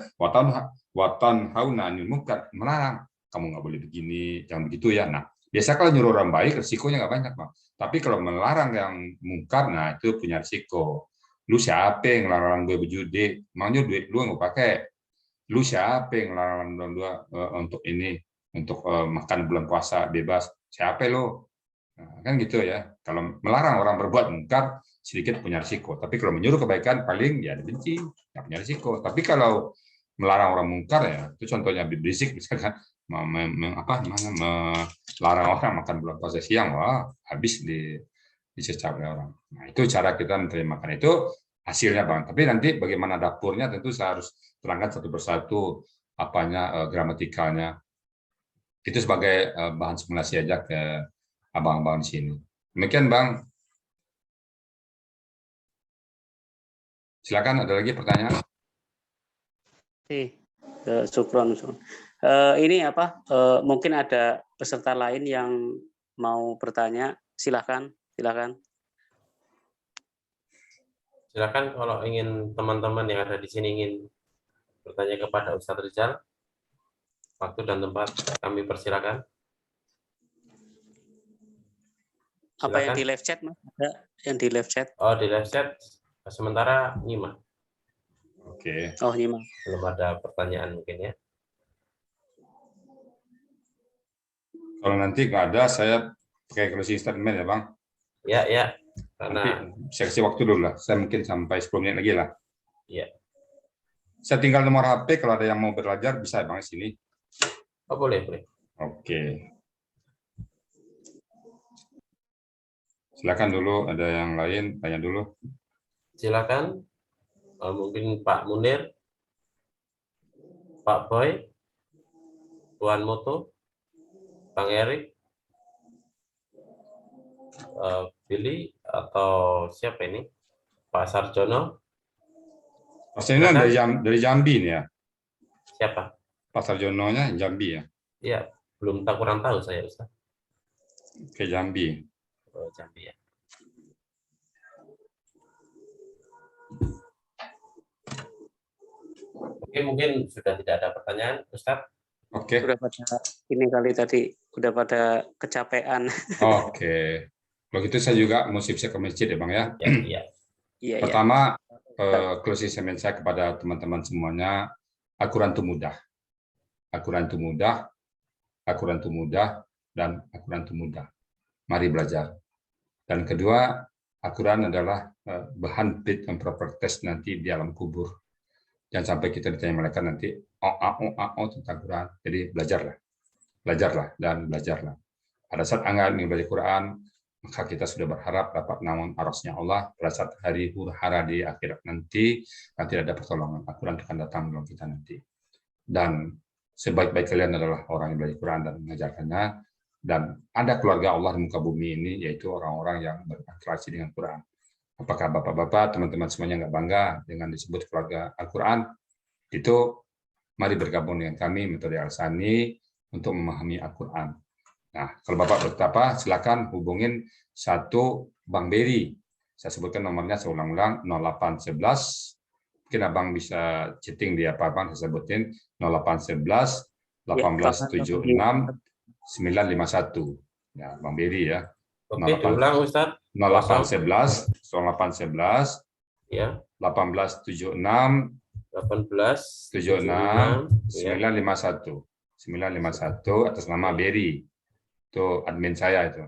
watan hauna anil munkar, melarang, kamu nggak boleh begini, jangan begitu ya. Nah, biasa kalau nyuruh orang baik, risikonya nggak banyak, bang. Tapi kalau melarang yang mungkar, nah itu punya risiko. Lu siapa yang larang gue berjudi? Emangnya duit lu nggak pakai? Lu siapa yang larang lu untuk ini, untuk makan bulan puasa bebas? Siapa lu? Nah, kan gitu ya. Kalau melarang orang berbuat mungkar, sedikit punya risiko. Tapi kalau menyuruh kebaikan, paling ya dibenci, nggak punya risiko. Tapi kalau melarang orang mungkar, ya itu contohnya berisik, misalkan melarang orang makan bulan puasa siang, wah habis dicecap oleh orang. Nah, itu cara kita menerimakan itu hasilnya, bang. Tapi nanti bagaimana dapurnya tentu saya harus terangkan satu persatu gramatikalnya. Itu sebagai bahan simulasi aja ke abang-abang di sini. Demikian, bang. Silakan, ada lagi pertanyaan? Syukron. Ini apa? Mungkin ada peserta lain yang mau bertanya. Silakan. Silakan kalau ingin teman-teman yang ada di sini ingin bertanya kepada Ustadz Rizal, waktu dan tempat kami persilakan. Silakan. Apa yang di live chat, Mas? Ada yang di live chat? Oh, di live chat sementara nyimak. Oke. Oh, nyimak. Belum ada pertanyaan mungkin ya. Kalau nanti nggak ada, saya pakai closing statement ya, bang. Ya. Karena nanti saya kasih waktu dulu lah. Saya mungkin sampai 10 menit lagi lah. Ya. Saya tinggal nomor HP, kalau ada yang mau belajar bisa, bang, di sini. Oh, boleh. Oke. Silakan dulu, ada yang lain tanya dulu. Silakan. Mungkin Pak Munir, Pak Boy, Tuan Moto, Bang Erik, Billy, atau siapa ini? Pak Sarjono. Pak Sarjono dari Jambi nih ya? Siapa? Pak Sarjono-nya Jambi ya? Iya, kurang tahu saya, Ustaz. Ke Jambi. Oh, Jambi ya. Oke, mungkin sudah tidak ada pertanyaan, Ustadz. Oke. Udah pada ini kali tadi, udah pada kecapean. Oke. Kalau gitu saya juga mau siap-siap ke masjid ya Bang ya. Ya, iya. Iya, ya. Pertama, closing statement saya kepada teman-teman semuanya, Al-Quran itu mudah. Al-Quran itu mudah, Al-Quran itu mudah, dan Al-Quran itu mudah. Mari belajar. Dan kedua, Al-Quran adalah bahan fit and proper test nanti di alam kubur. Jangan sampai kita ditanya malaikat nanti, tentang Quran. Jadi belajarlah, dan belajarlah. Pada saat Anda belajar Quran, maka kita sudah berharap dapat naungan arasnya Allah pada saat hari huru-hara di akhirat nanti, tidak ada pertolongan. Al-Quran akan datang dalam kita nanti. Dan sebaik-baik kalian adalah orang yang belajar Quran dan mengajarkannya, dan ada keluarga Allah di muka bumi ini, yaitu orang-orang yang berinteraksi dengan Quran. Apakah bapak-bapak, teman-teman semuanya nggak bangga dengan disebut keluarga Al-Quran? Itu mari bergabung dengan kami, Metode Al-Sani, untuk memahami Al-Quran. Nah, kalau Bapak bertapa, silakan hubungin Bang Beri. Saya sebutkan nomornya, saya ulang-ulang, 0811. Mungkin Abang bisa chatting di apa-apa, saya sebutin 0811 1876 951. Ya, Bang Beri ya. Oke, diulang Ustadz. 0811 0811 ya 1876 1876 951 atas nama Berry. Itu admin saya itu.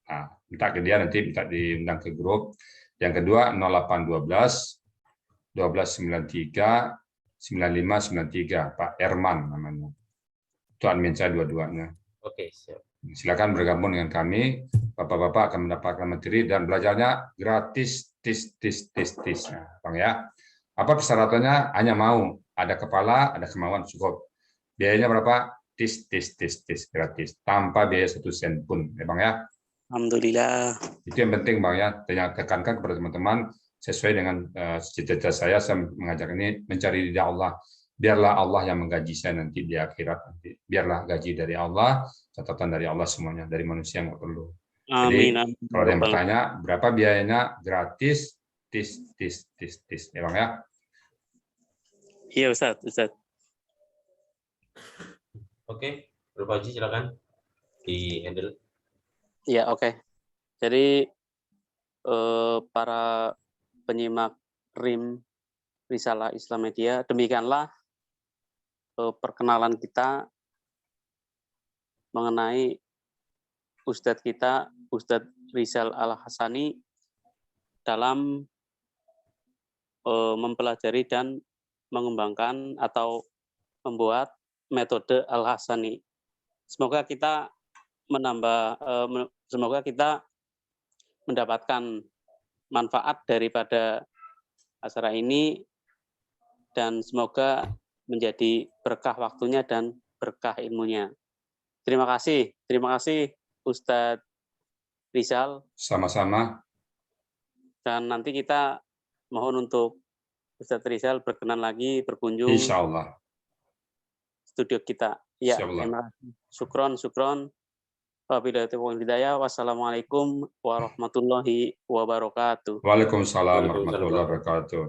Nah, minta ke dia, nanti minta diundang ke grup. Yang kedua 0812 1293 9593 Pak Erman namanya. Itu admin saya dua-duanya. Oke, siap. Silakan bergabung dengan kami. Bapak-bapak akan mendapatkan materi dan belajarnya gratis, Nah, Bang ya. Apa persyaratannya? Hanya mau, ada kepala, ada kemauan, cukup. Biayanya berapa? Gratis, tanpa biaya 1 sen pun, ya Bang ya. Alhamdulillah. Itu yang penting Bang ya. Tekankan kepada teman-teman sesuai dengan cita-cita saya mengajak ini mencari ridha Allah. Biarlah Allah yang menggaji saya nanti di akhirat nanti. Biarlah gaji dari Allah, catatan dari Allah semuanya, dari manusia nggak perlu. Jadi Amin. kalau ada yang bertanya berapa biayanya, gratis, ya Bang ya. Iya Ustaz. Oke, Bapak Haji silakan di handle. Iya, oke. Jadi para penyimak RIM Risalah Islam Media, demikianlah perkenalan kita mengenai Ustadz kita, Ustadz Rizal Al-Hasani, dalam mempelajari dan mengembangkan atau membuat metode Al-Hasani. Semoga kita mendapatkan manfaat daripada acara ini, dan semoga menjadi berkah waktunya dan berkah ilmunya. Terima kasih Ustadz Rizal. Sama-sama. Dan nanti kita mohon untuk Ustadz Rizal berkenan lagi berkunjung. Insya Allah. Studio kita. Ya, terima kasih. Syukron. Wabillahi taufiq wal hidayah. Wassalamualaikum warahmatullahi wabarakatuh. Waalaikumsalam warahmatullahi wabarakatuh.